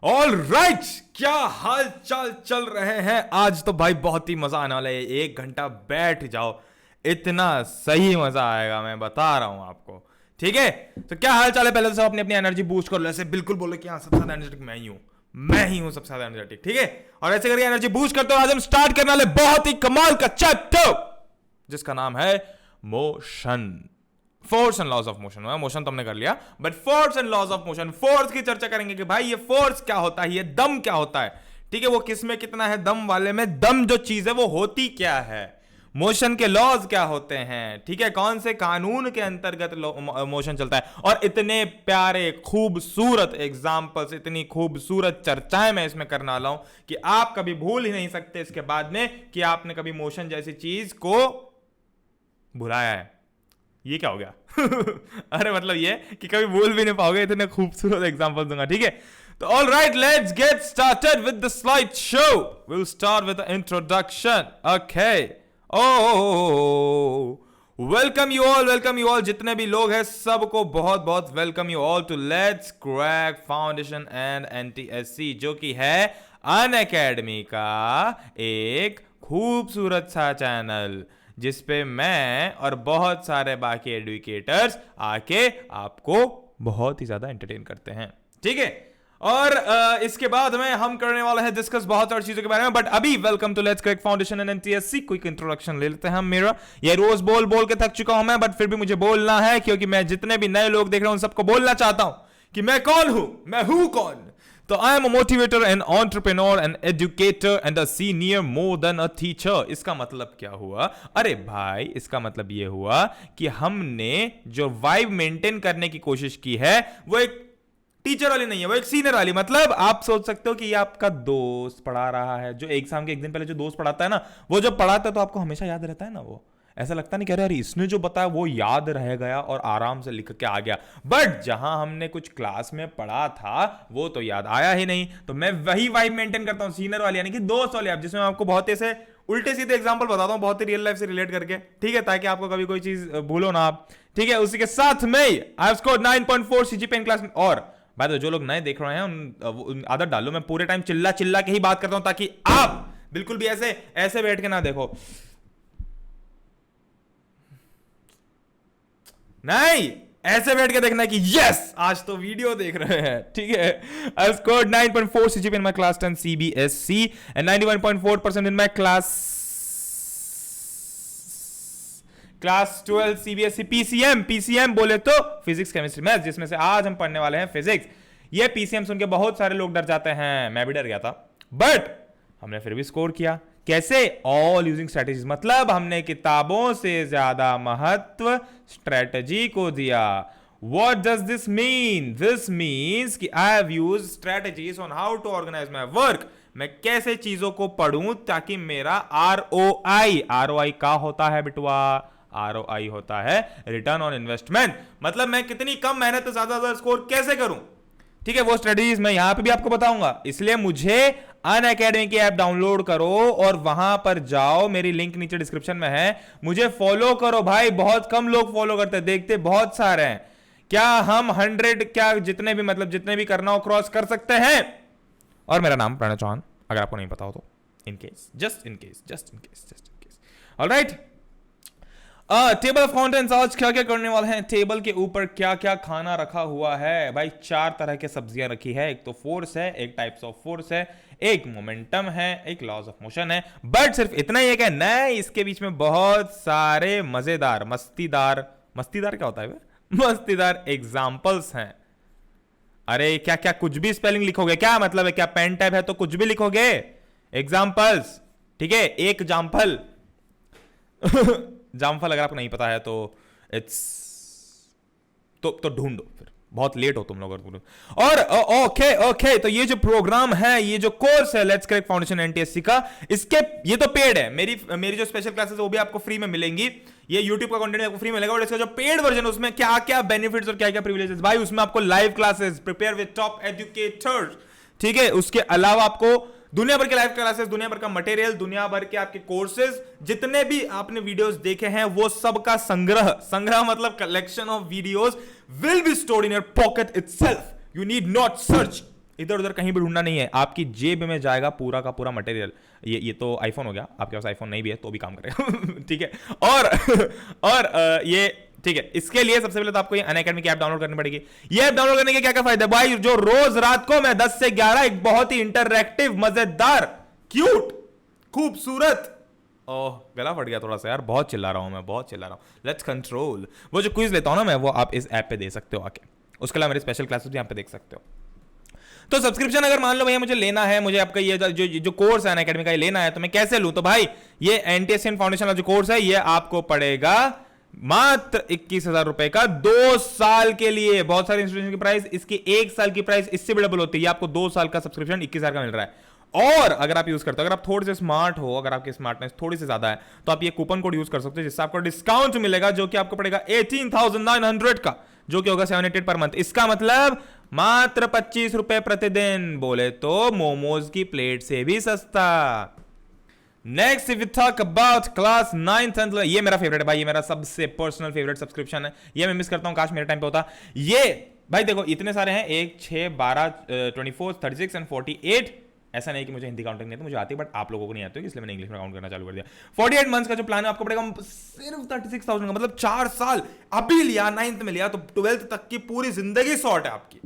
All right, क्या हाल चाल चल रहे हैं। आज तो भाई बहुत ही मजा आने वाला है। 1 घंटा बैठ जाओ, इतना सही मजा आएगा, मैं बता रहा हूं आपको। ठीक है, तो क्या हाल चाल है। पहले तो सब अपनी अपनी एनर्जी बूस्ट कर लो, ऐसे बिल्कुल बोलो कि हाँ सबसे ज्यादा एनर्जेटिक मैं ही हूं सबसे ज्यादा एनर्जेटिक। ठीक है, और ऐसे करके एनर्जी बूस्ट करते हो। आज हम स्टार्ट करने वाले बहुत ही कमाल का चैप्टर जिसका नाम है motion, force and laws of motion. Motion तो हमने कर लिया, but force and laws of motion, force की चर्चा करेंगे कि भाई ये फोर्स क्या होता है, ये दम क्या होता है। ठीक है, वो किस में कितना है, दम वाले में दम जो चीज है वो होती क्या है, मोशन के लॉज क्या होते हैं। ठीक है, कौन से कानून के अंतर्गत मोशन चलता है। और इतने प्यारे खूबसूरत एग्जाम्पल्स, इतनी खूबसूरत चर्चाएं मैं इसमें करने वाला हूं कि आप कभी भूल ही नहीं सकते इसके बाद में कि आपने कभी मोशन जैसी चीज को भुलाया है। ये क्या हो गया अरे मतलब ये कि कभी भूल भी नहीं पाओगे, इतने खूबसूरत एग्जांपल दूंगा। ठीक है, तो all right, let's get started with the slide show. Will start with the introduction. Okay, welcome you all जितने भी लोग हैं सबको बहुत बहुत welcome you all to let's crack foundation and NTSC, जो कि है अनअकैडमी का एक खूबसूरत सा चैनल जिसपे मैं और बहुत सारे बाकी एडुकेटर्स आके आपको बहुत ही ज्यादा एंटरटेन करते हैं। ठीक है, और इसके बाद में हम करने वाले हैं डिस्कस बहुत सारी चीजों के बारे में। बट अभी welcome to let's crack foundation and NTSC, quick introduction ले लेते हैं हम। मेरा ये रोज बोल बोल के थक चुका हूं मैं, बट फिर भी मुझे बोलना है क्योंकि मैं जितने भी नए लोग देख रहे हैं उन सबको बोलना चाहता हूं कि मैं कौन हूं, मैं हूं कौन। तो I am a motivator and entrepreneur and educator and a senior more than a teacher. इसका मतलब क्या हुआ? अरे भाई, इसका मतलब ये हुआ कि हमने जो वाइब मेंटेन करने की कोशिश की है वो एक टीचर वाली नहीं है, वो एक सीनियर वाली। मतलब आप सोच सकते हो कि ये आपका दोस्त पढ़ा रहा है, जो एग्जाम के एक दिन पहले जो दोस्त पढ़ाता है ना, वो जब पढ़ाता है तो आपको हमेशा याद रहता है ना। वो ऐसा लगता नहीं, कह रहे यार इसने जो बताया वो याद रह गया और आराम से लिख के आ गया। बट जहां हमने कुछ क्लास में पढ़ा था वो तो याद आया ही नहीं। तो मैं वही वाइब मेंटेन करता हूं, सीनियर वाली यानी कि दोस्त वाली, जिसमें मैं आपको बहुत ऐसे उल्टे सीधे एग्जांपल बताता हूं, बहुत ही रियल लाइफ से रिलेट करके। ठीक है, ताकि आपको कभी कोई चीज भूलो ना आप। ठीक है, उसी के साथ में I have scored 9.4 CGPA in class. और बात जो लोग नए देख रहे हैं उन आदत डालो, मैं पूरे टाइम चिल्ला चिल्ला के ही बात करता हूं ताकि आप बिल्कुल भी ऐसे ऐसे बैठ के ना देखो। नहीं, ऐसे बैठ के देखना कि यस आज तो वीडियो देख रहे हैं। ठीक है, I scored 9.4 CGPA in my class 10 CBSE and 91.4% in my class 12 CBSE PCM बोले तो फिजिक्स केमिस्ट्री मैथ्स, जिसमें से आज हम पढ़ने वाले हैं फिजिक्स। ये पीसीएम सुन के बहुत सारे लोग डर जाते हैं, मैं भी डर गया था, बट हमने फिर भी स्कोर किया। कैसे? ऑल यूजिंग स्ट्रेटेजीज, मतलब हमने किताबों से ज्यादा महत्व स्ट्रेटेजी को दिया। What does this mean? This means कि I have used strategies on how to organize my work. मैं कैसे चीजों को पढ़ूं ताकि मेरा ROI का होता है बिटवा, ROI होता है रिटर्न ऑन इन्वेस्टमेंट, मतलब मैं कितनी कम मेहनत से ज्यादा स्कोर कैसे करूं। ठीक है, वो स्ट्रेटेजीज मैं यहां पे भी आपको बताऊंगा। इसलिए मुझे अनअकैडमी की ऐप डाउनलोड करो और वहां पर जाओ, मेरी लिंक नीचे डिस्क्रिप्शन में है, मुझे फॉलो करो भाई। बहुत कम लोग फॉलो करते हैं, देखते बहुत सारे हैं। क्या हम 100 क्या जितने भी करना हो क्रॉस कर सकते हैं? और मेरा नाम प्रणय चौहान, अगर आपको नहीं पता हो तो, just in case. Alright, table of contents, आज क्या क्या करने वाले हैं। टेबल के ऊपर क्या क्या खाना रखा हुआ है भाई? 4 तरह के सब्जियां रखी है। एक तो फोर्स है, एक टाइप्स ऑफ फोर्स है, एक मोमेंटम है, एक लॉज ऑफ मोशन है। बट सिर्फ इतना ही है क्या? नहीं, इसके बीच में बहुत सारे मजेदार मस्तीदार क्या होता है? मस्तीदार एग्जाम्पल्स हैं। अरे क्या क्या कुछ भी स्पेलिंग लिखोगे क्या? मतलब है क्या पेन टैब है तो कुछ भी लिखोगे? एग्जाम्पल्स, ठीक है, एक जामफल जामफल अगर आपको नहीं पता है तो इट्स तो ढूंढो, फिर बहुत लेट हो तुम लोग। और ओके, तो ये जो प्रोग्राम है, ये जो कोर्स है लेट्स क्रैक फाउंडेशन एनटीएससी का, इसके ये तो पेड है। मेरी जो स्पेशल क्लासेस वो भी आपको फ्री में मिलेंगी। ये यूट्यूब का कंटेंट आपको फ्री मिलेगा, और इसका जो पेड वर्जन उसमें क्या क्या बेनिफिट्स और क्या क्या प्रिविलेजेस भाई, उसमें आपको live classes, prepare with top educators, ठीक है, उसके अलावा आपको दुनिया भर के लाइव क्लासेस, दुनिया भर का मटेरियल, दुनिया भर के आपके कोर्सेज, जितने भी आपने वीडियोस देखे हैं वो सब का संग्रह मतलब collection of videos will be stored in your pocket itself. You need not search इधर उधर कहीं भी ढूंढना नहीं है, आपकी जेब में जाएगा पूरा का पूरा मटेरियल। ये तो आईफोन हो गया, आपके पास आईफोन नहीं भी है तो भी काम करेगा ठीक है। और ये ठीक है, इसके लिए सबसे पहले तो आपको ये अनअकैडमी की ऐप डाउनलोड करनी पड़ेगी। ये ऐप डाउनलोड करने के क्या क्या फायदे भाई, जो रोज रात को मैं 10 से 11 एक बहुत ही इंटरैक्टिव, मजेदार, क्यूट, खूबसूरत, ओह गला फट गया थोड़ा सा यार, बहुत चिल्ला रहा हूं मैं, बहुत चिल्ला रहा हूं, लेट्स कंट्रोल। वो जो क्विज लेता हूं ना मैं, वो आप इस ऐप पे दे सकते हो आके, उसके अलावा मेरी स्पेशल क्लासेस भी यहाँ पे देख सकते हो। तो सब्सक्रिप्शन अगर मान लो भैया मुझे लेना है, मुझे आपका ये जो कोर्स है अनअकैडमी का ये लेना है, तो मैं कैसे लूं? तो भाई ये एनटीएससी फाउंडेशन का जो कोर्स है ये आपको पड़ेगा मात्र 21,000 रुपए का 2 साल के लिए। बहुत सारे इंस्टीट्यूशन की प्राइस, इसकी 1 साल की प्राइस इससे भी डबल होती है। आपको 2 साल का सब्सक्रिप्शन 21,000 का मिल रहा है। और अगर आप यूज करते हो, अगर आप थोड़े से स्मार्ट हो, अगर आपकी स्मार्टनेस थोड़ी सी ज्यादा है, तो आप ये कूपन कोड यूज कर सकते हो, जिससे आपको डिस्काउंट मिलेगा, जो कि आपको पड़ेगा 18,900 का, जो कि होगा 788 पर मंथ। इसका मतलब मात्र 25 रुपए प्रतिदिन, बोले तो मोमोज की प्लेट से भी सस्ता। Next if you talk about class 9th 10th, ये मेरा फेवरेट है भाई, ये मेरा सबसे पर्सनल फेवरेट सब्सक्रिप्शन है, ये मैं मिस करता हूं, काश मेरे टाइम पे होता। ये भाई देखो इतने सारे हैं, 1 6 12 24 36 एंड 48। ऐसा नहीं कि मुझे हिंदी काउंटिंग नहीं, तो मुझे आती है, बट आप लोगों को नहीं आती, इसलिए मैंने इंग्लिश में काउंट करना चालू कर दिया। 48 मंथ्स का जो प्लान है आपको पड़ेगा सिर्फ 36,000 का, मतलब 4 साल। अभी लिया 9th में लिया तो 12th तक की पूरी जिंदगी शॉर्ट है आपकी,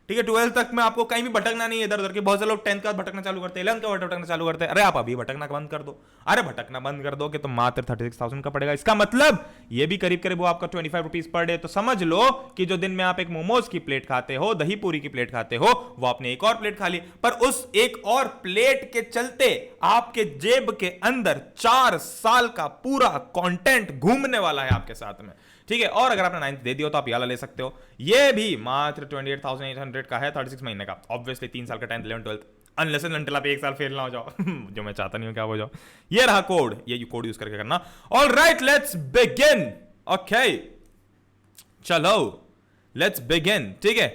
ठीक है। 12th तक में आपको कहीं भी भटकना नहीं है इधर उधर के। बहुत से लोग 10th का भटकना चालू करते हैं, 11th का भटकना चालू करते हैं। अरे आप अभी भटकना बंद कर दो, अरे भटकना बंद कर दो कि तो मात्र 36,000 का पड़ेगा। इसका मतलब ये भी करीब करीब वो आपका 25 रुपीज पर डे। तो समझ लो कि जो दिन में आप एक मोमोज की प्लेट खाते हो, दही पूरी की प्लेट खाते हो, वो आपने एक और प्लेट खा ली, पर उस एक और प्लेट के चलते आपके जेब के अंदर 4 साल का पूरा कंटेंट घूमने वाला है आपके साथ में, ठीक है। और अगर आपने 9th दे दिया तो आप ये वाला ले सकते हो, ये भी मात्र 28,800 का है, 36 महीने का। ऑब्वियसली 3 साल का 10th 11th 12th, unless and until आप 1 साल फेल ना हो जाओ जो मैं चाहता नहीं हूं क्या हो जाओ। ये रहा कोड, ये कोड यूज करके करना। All right let's begin. Okay चलो लेट्स बिगिन, ठीक है।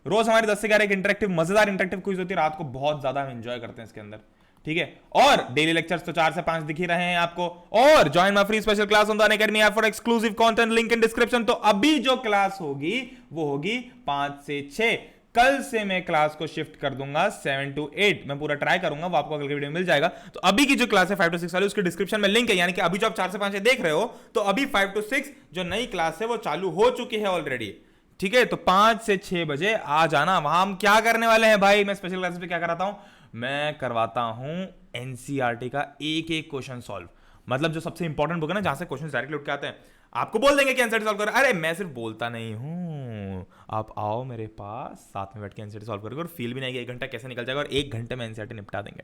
रोज हमारे 10 से 11 एक इंटरेक्टिव, मजेदार इंटरेक्टिव क्विज होती है रात को, बहुत ज्यादा हम एंजॉय करते हैं इसके अंदर, ठीक है। और डेली लेक्चर्स तो 4 से 5 दिख ही रहे हैं आपको। और join my free special class on the Unacademy app for exclusive content, link in description. तो अभी जो क्लास होगी वो होगी 5 से 6। कल से मैं क्लास को शिफ्ट कर दूंगा 7 to 8। मैं पूरा ट्राई करूंगा, वो आपको कल की वीडियो में मिल जाएगा। तो अभी की जो क्लास है 5 to 6 वाली, उसके डिस्क्रिप्शन में लिंक है, यानी कि अभी जो आप 4 से 5 देख रहे हो, तो अभी 5 to 6 जो नई क्लास है वो चालू हो चुकी है ऑलरेडी, ठीक है। तो 5 से 6 बजे आ जाना। वहां हम क्या करने वाले हैं भाई, मैं स्पेशल क्लासेस पे क्या कराता हूं, मैं करवाता हूं एनसीईआरटी का एक एक क्वेश्चन सॉल्व। मतलब जो सबसे इंपॉर्टेंट बुक है ना, जहां से क्वेश्चन डायरेक्टली उठ के आते हैं, आपको बोल देंगे कि एनसीईआरटी सॉल्व करो। अरे मैं सिर्फ बोलता नहीं हूं, आप आओ मेरे पास, साथ में बैठ के एनसीईआरटी सॉल्व करोगे और फील भी नहीं कि 1 घंटा कैसे निकल जाएगा, और 1 घंटे में एनसीईआरटी निपटा देंगे।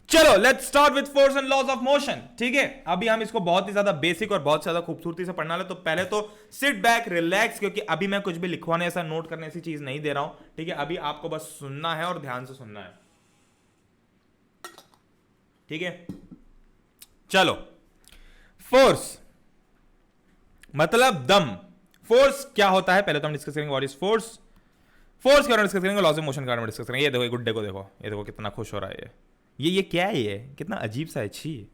चलो let's start with force and laws of motion, ठीक है। अभी हम इसको बहुत ही ज्यादा बेसिक और बहुत ज्यादा खूबसूरती से पढ़ना है। तो पहले तो सिट बैक रिलैक्स, क्योंकि अभी मैं कुछ भी लिखवाने ऐसा नोट करने ऐसी चीज नहीं दे रहा हूं, ठीक है। अभी आपको बस सुनना है और ध्यान से सुनना है, ठीक है। चलो फोर्स मतलब दम। फोर्स क्या होता है पहले तो हम डिस्कस करेंगे, व्हाट इज फोर्स। फोर्स के बारे में डिस्कस करेंगे, लॉज ऑफ मोशन के बारे में डिस्कस करेंगे। ये देखो ये गुड्डे को देखो, ये देखो कितना खुश हो रहा है ये क्या है, ये कितना अजीब सा है, छी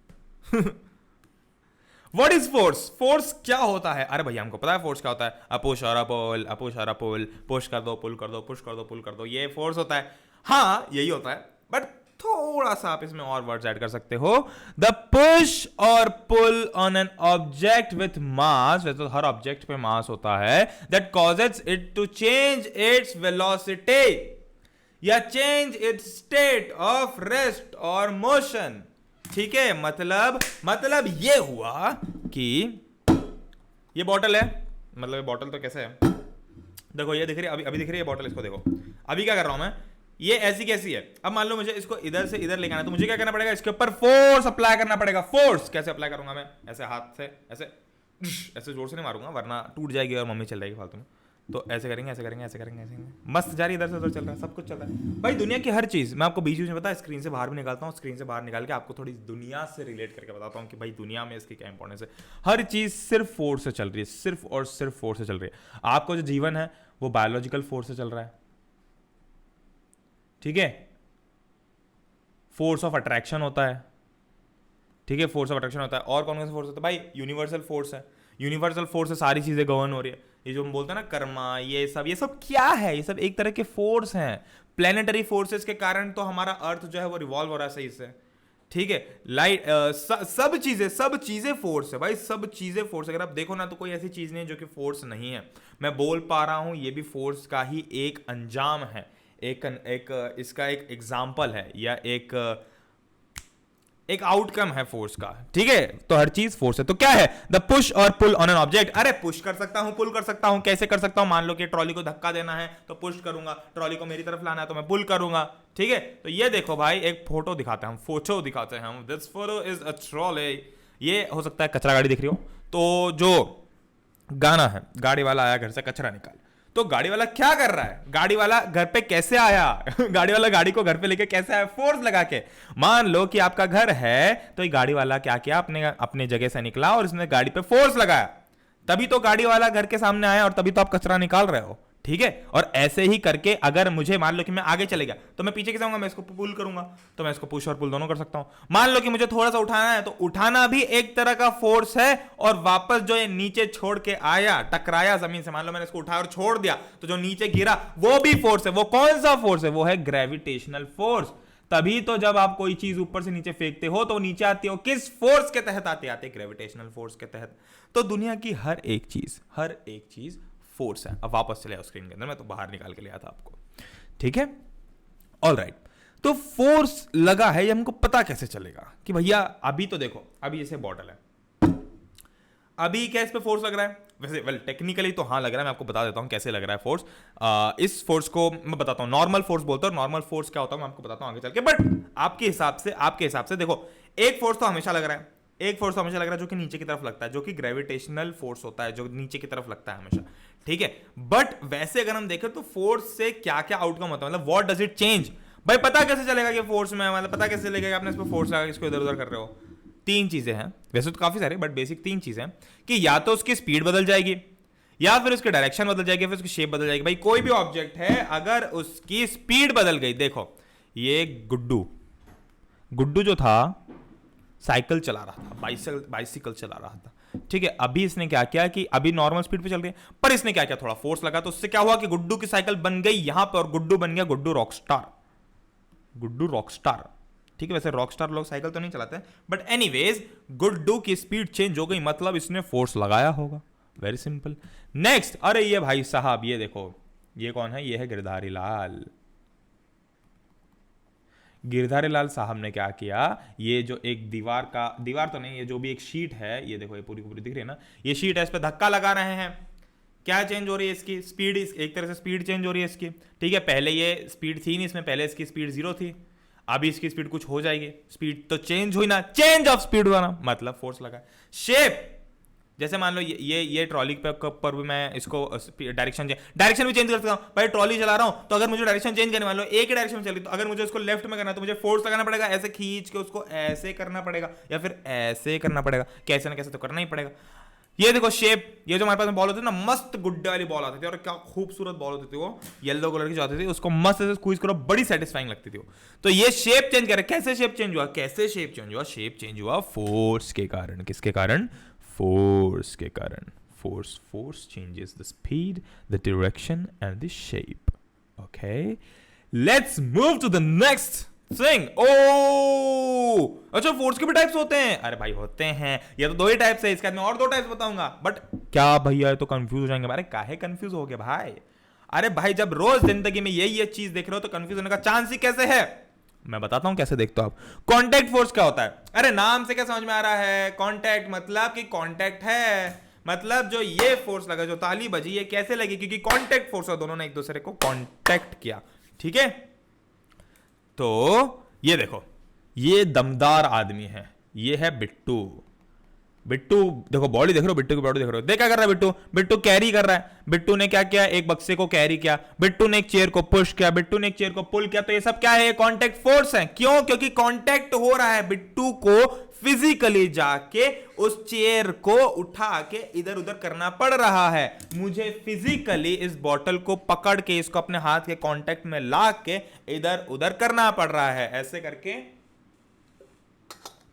व्हाट इज फोर्स, फोर्स क्या होता है। अरे भैया हमको पता है फोर्स क्या होता है, अपुश और अपुल, अपुश और अपुल, पुश कर दो पुल कर दो, पुश कर दो पुल कर दो, ये फोर्स होता है। हाँ यही होता है, बट थोड़ा सा आप इसमें और वर्ड्स ऐड कर सकते हो। द पुश और pull on an object with mass, वैसे तो हर ऑब्जेक्ट पे मास होता है, that causes it to change its velocity या change its state of rest और मोशन, ठीक है। मतलब ये हुआ कि ये बॉटल है, मतलब ये बॉटल तो कैसे है, देखो ये दिख रही है, अभी दिख रही है बॉटल, इसको देखो। अभी क्या कर रहा हूं मैं, ये ऐसी कैसी है। अब मान लो मुझे इसको इधर से इधर लेके आना है, तो मुझे क्या करना पड़ेगा, इसके ऊपर फोर्स अप्लाई करना पड़ेगा। फोर्स कैसे अप्लाई करूंगा मैं, ऐसे हाथ से ऐसे जोर से नहीं मारूंगा वरना टूट जाएगी और मम्मी चल जाएगी फालतू में। तो ऐसे करेंगे ऐसे करेंगे ऐसे करेंगे ऐसे करेंगे, मस्त जारी इधर से उधर चल रहा है, सब कुछ चल रहा है भाई। दुनिया की हर चीज मैं आपको बीच बीच में पता है स्क्रीन से बाहर भी निकालता हूँ, स्क्रीन से बाहर निकाल के आपको थोड़ी दुनिया से रिलेट करके बताता हूँ कि भाई दुनिया में इसकी क्या इंपॉर्टेंस है। हर चीज सिर्फ फोर्स से चल रही है, सिर्फ और सिर्फ फोर्स से चल रही है। आपको जो जीवन है वो बायोलॉजिकल फोर्स से चल रहा है, ठीक है। फोर्स ऑफ अट्रैक्शन होता है, ठीक है, फोर्स ऑफ अट्रैक्शन होता है। और कौन कौन सा फोर्स होता है भाई, यूनिवर्सल फोर्स है। यूनिवर्सल फोर्स से सारी चीजें गवर्न हो रही है। ये जो हम बोलते हैं ना कर्मा, ये सब क्या है? ये सब एक तरह के फोर्स हैं, प्लेनेटरी फोर्सेस के कारण तो हमारा अर्थ जो है वो रिवॉल्व हो रहा है सही से, ठीक है। लाइट सब चीजें फोर्स है भाई, सब चीजें फोर्स। अगर आप देखो ना तो कोई ऐसी चीज नहीं है जो कि फोर्स नहीं है। मैं बोल पा रहा हूं, ये भी फोर्स का ही एक अंजाम है, एक इसका एक एग्जाम्पल है, या एक आउटकम है फोर्स का, ठीक है। तो हर चीज फोर्स है। तो क्या है? द पुश और पुल ऑन एन ऑब्जेक्ट। अरे पुश कर सकता हूं, पुल कर सकता हूं। कैसे कर सकता हूं? मान लो कि ट्रॉली को धक्का देना है तो पुश करूंगा, ट्रॉली को मेरी तरफ लाना है तो मैं पुल करूंगा, ठीक है। तो ये देखो भाई, एक फोटो दिखाते हैं हम, this photo is a trolley. ये हो सकता है कचरा गाड़ी दिख रही हो, तो जो गाना है, गाड़ी वाला आया घर से कचरा निकाल, तो गाड़ी वाला क्या कर रहा है? गाड़ी वाला घर पे कैसे आया? गाड़ी वाला गाड़ी को घर पे लेके कैसे आया? फोर्स लगा के। मान लो कि आपका घर है, तो ये गाड़ी वाला क्या किया, अपने जगह से निकला और इसने गाड़ी पे फोर्स लगाया, तभी तो गाड़ी वाला घर के सामने आया और तभी तो आप कचरा निकाल रहे हो, ठीक है। और ऐसे ही करके अगर मुझे मान लो कि मैं आगे चले गया तो मैं पीछे कैसे आऊंगा? मैं इसको पुल करूंगा, तो मैं इसको पुश और पुल दोनों कर सकता हूं। मान लो कि मुझे थोड़ा सा उठाना है, तो उठाना भी एक तरह का फोर्स है, और वापस जो ये नीचे छोड़ के आया, टकराया जमीन से, मान लो मैंने इसको उठाया और छोड़ दिया, तो जो नीचे गिरा वो भी फोर्स है। वो कौन सा फोर्स है? वो है ग्रेविटेशनल फोर्स। तभी तो जब आप कोई चीज ऊपर से नीचे फेंकते हो तो नीचे आती हो, किस फोर्स के तहत आते ग्रेविटेशनल फोर्स के तहत। तो दुनिया की हर एक चीज फोर्स है। अब वापस चले आओ स्क्रीन के अंदर, मैं तो बाहर निकाल के लिया था आपको, ठीक है। ऑल राइट, तो फोर्स लगा है, ये हमको पता कैसे चलेगा कि भैया अभी तो देखो, अभी जैसे बॉटल है, अभी क्या इस पे फोर्स लग रहा है? वैसे वेल टेक्निकली तो हाँ लग रहा है, मैं आपको बता देता हूं कैसे लग रहा है फोर्स। इस फोर्स को मैं बताता हूं, नॉर्मल फोर्स बोलता हूं। नॉर्मल फोर्स क्या होता है मैं आपको बताता हूं आगे चल के, बट आपके हिसाब से देखो, एक फोर्स तो हमेशा लग रहा है, जो कि नीचे की तरफ लगता है, जो कि ग्रेविटेशनल फोर्स होता है, जो नीचे की तरफ लगता है हमेशा, ठीक है। बट वैसे अगर हम देखें तो फोर्स से क्या क्या आउटकम होता है, मतलब व्हाट डज इट चेंज? भाई पता कैसे चलेगा कि फोर्स में, मतलब पता कैसे चलेगा कि आपने इस पर फोर्स लगा, इसको इधर उधर कर रहे हो? तीन चीजें हैं, वैसे तो काफी सारे, बट बेसिक तीन चीजें कि या तो उसकी स्पीड बदल जाएगी, या फिर उसकी डायरेक्शन बदल जाएगी, फिर उसकी शेप बदल जाएगी। भाई कोई भी ऑब्जेक्ट है, अगर उसकी स्पीड बदल गई, देखो ये गुड्डू जो था साइकिल चला रहा था, बाइसिकल चला रहा था, ठीक है। अभी इसने क्या किया कि अभी नॉर्मल स्पीड पे चल रही है, पर इसने क्या किया, थोड़ा फोर्स लगा, तो उससे क्या हुआ कि गुड्डू की साइकिल बन गई यहां पे, और गुड्डू बन गया गुड्डू रॉकस्टार, ठीक है। वैसे रॉकस्टार लोग साइकिल तो नहीं चलाते, बट एनीवेज गुड्डू की स्पीड चेंज हो गई, मतलब इसने फोर्स लगाया होगा। Very simple. नेक्स्ट, अरे ये भाई साहब, ये देखो, ये कौन है? ये है गिरधारी लाल साहब ने क्या किया, ये जो एक दीवार तो नहीं, ये जो भी एक शीट है, ये देखो, ये पूरी पूरी दिख रही है ना, ये शीट है, इस पर धक्का लगा रहे हैं। क्या चेंज हो रही है? इसकी स्पीड, एक तरह से स्पीड चेंज हो रही है इसकी, ठीक है। पहले ये स्पीड थी नहीं इसमें, पहले इसकी स्पीड 0 थी, अभी इसकी स्पीड कुछ हो जाएगी, स्पीड तो चेंज हुई ना, चेंज ऑफ स्पीड हुआ ना, मतलब फोर्स लगा। शेप, जैसे मान लो ये ट्रॉली पर भी मैं इसको डायरेक्शन भी चेंज कर सकता हूं। भाई ट्रॉली चला रहा हूं, तो अगर मुझे डायरेक्शन चेंज करनी, मान लो एक ही डायरेक्शन में चल रही, तो अगर मुझे उसको लेफ्ट में करना है तो मुझे फोर्स लगाना पड़ेगा, ऐसे खींच के उसको ऐसे करना पड़ेगा, या फिर ऐसे करना पड़ेगा, कैसे ना कैसे तो करना ही पड़ेगा। ये देखो शेप, ये जो हमारे पास बॉल होती थी ना, मस्त गुड्डे वाली बॉल आती थी, और क्या खूबसूरत बॉल होती थी वो, येलो कलर की जो आती थी, उसको मस्त ऐसे स्क्वीज करो, बड़ी सेटिस्फाइंग लगती थी वो। तो ये शेप चेंज करे, कैसे शेप चेंज हुआ? शेप चेंज हुआ फोर्स के कारण। किसके कारण? फोर्स के कारण। Force changes the speed, the direction and the shape. Okay, let's move to the next thing. Oh, अच्छा, फोर्स के भी टाइप्स होते हैं? अरे भाई होते हैं, ये तो 2 ही टाइप्स है, इसके बाद मैं और 2 टाइप्स बताऊंगा। बट क्या भैया, ये तो कंफ्यूज हो जाएंगे। अरे काहे कंफ्यूज हो गए भाई? अरे भाई जब रोज जिंदगी में ये चीज देख रहे हो तो कंफ्यूज होने का चांस ही कैसे है? मैं बताता हूं कैसे देखते हो आप। कॉन्टैक्ट फोर्स क्या होता है? अरे नाम से क्या समझ में आ रहा है? कॉन्टैक्ट मतलब कि कॉन्टैक्ट है, मतलब जो ये फोर्स लगा, जो ताली बजी, ये कैसे लगी? क्योंकि कॉन्टैक्ट फोर्स है, दोनों ने एक दूसरे को कॉन्टैक्ट किया, ठीक है। तो ये देखो, ये दमदार आदमी है, ये है बिट्टू देखो, बॉडी देख रहे हो, बिट्टू की बॉडी देख रहे हो, देखा कर रहा है बिट्टू कैरी कर रहा है। बिट्टू ने क्या किया? एक बक्से को कैरी किया, बिट्टू ने एक चेयर को पुश किया, बिट्टू ने एक चेयर को पुल किया। तो ये सब क्या है? कॉन्टैक्ट फोर्स है। क्यों? क्योंकि कॉन्टैक्ट हो रहा है, बिट्टू को फिजिकली जाके उस चेयर को उठा के इधर उधर करना पड़ रहा है, मुझे फिजिकली इस बॉटल को पकड़ के इसको अपने हाथ के कांटेक्ट में ला के इधर उधर करना पड़ रहा है, ऐसे करके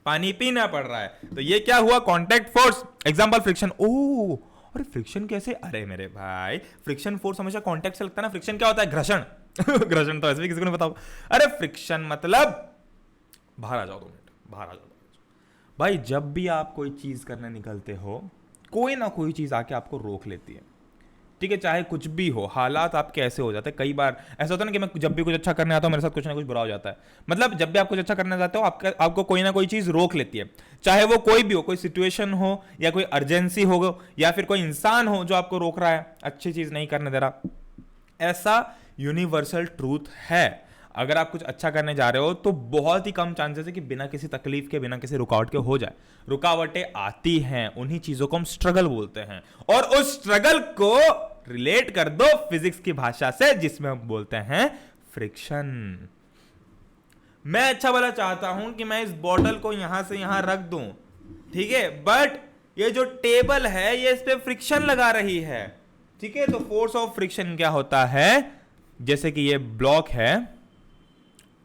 पानी पीना पड़ रहा है। तो ये क्या हुआ? Contact force. Example friction. ओ अरे फ्रिक्शन कैसे? अरे मेरे भाई, फ्रिक्शन फोर्स हमेशा कांटेक्ट से लगता है ना। फ्रिक्शन क्या होता है? घर्षण। घर्षण तो ऐसे भी किसी को नहीं बताओ। अरे फ्रिक्शन मतलब, बाहर आ जाओ 2 मिनट, बाहर आ जाओ भाई। जब भी आप कोई चीज करने निकलते हो, कोई ना कोई चीज आके आपको रोक लेती है, ठीक है, चाहे कुछ भी हो, हालात आपके ऐसे हो जाते हैं। कई बार ऐसा होता है ना कि मैं जब भी कुछ अच्छा करने आता हूँ मेरे साथ कुछ ना कुछ बुरा हो जाता है। मतलब जब भी आप कुछ अच्छा करने जाते हो आपको कोई ना कोई चीज रोक लेती है, चाहे वो कोई भी हो, कोई सिचुएशन हो या कोई अर्जेंसी हो या फिर कोई इंसान हो जो आपको रोक रहा है, अच्छी चीज नहीं करने दे रहा। ऐसा यूनिवर्सल ट्रूथ है। अगर आप कुछ अच्छा करने जा रहे हो तो बहुत ही कम चांसेस है कि बिना किसी तकलीफ के, बिना किसी रुकावट के हो जाए। रुकावटें आती हैं, उन्हीं चीजों को हम स्ट्रगल बोलते हैं। और उस स्ट्रगल को रिलेट कर दो फिजिक्स की भाषा से, जिसमें हम बोलते हैं फ्रिक्शन। मैं अच्छा भला चाहता हूं कि मैं इस बॉटल को यहां से यहां रख दूं, ठीक है, बट ये जो टेबल है ये इस पे फ्रिक्शन लगा रही है, ठीक है। तो फोर्स ऑफ फ्रिक्शन क्या होता है? जैसे कि ये ब्लॉक है,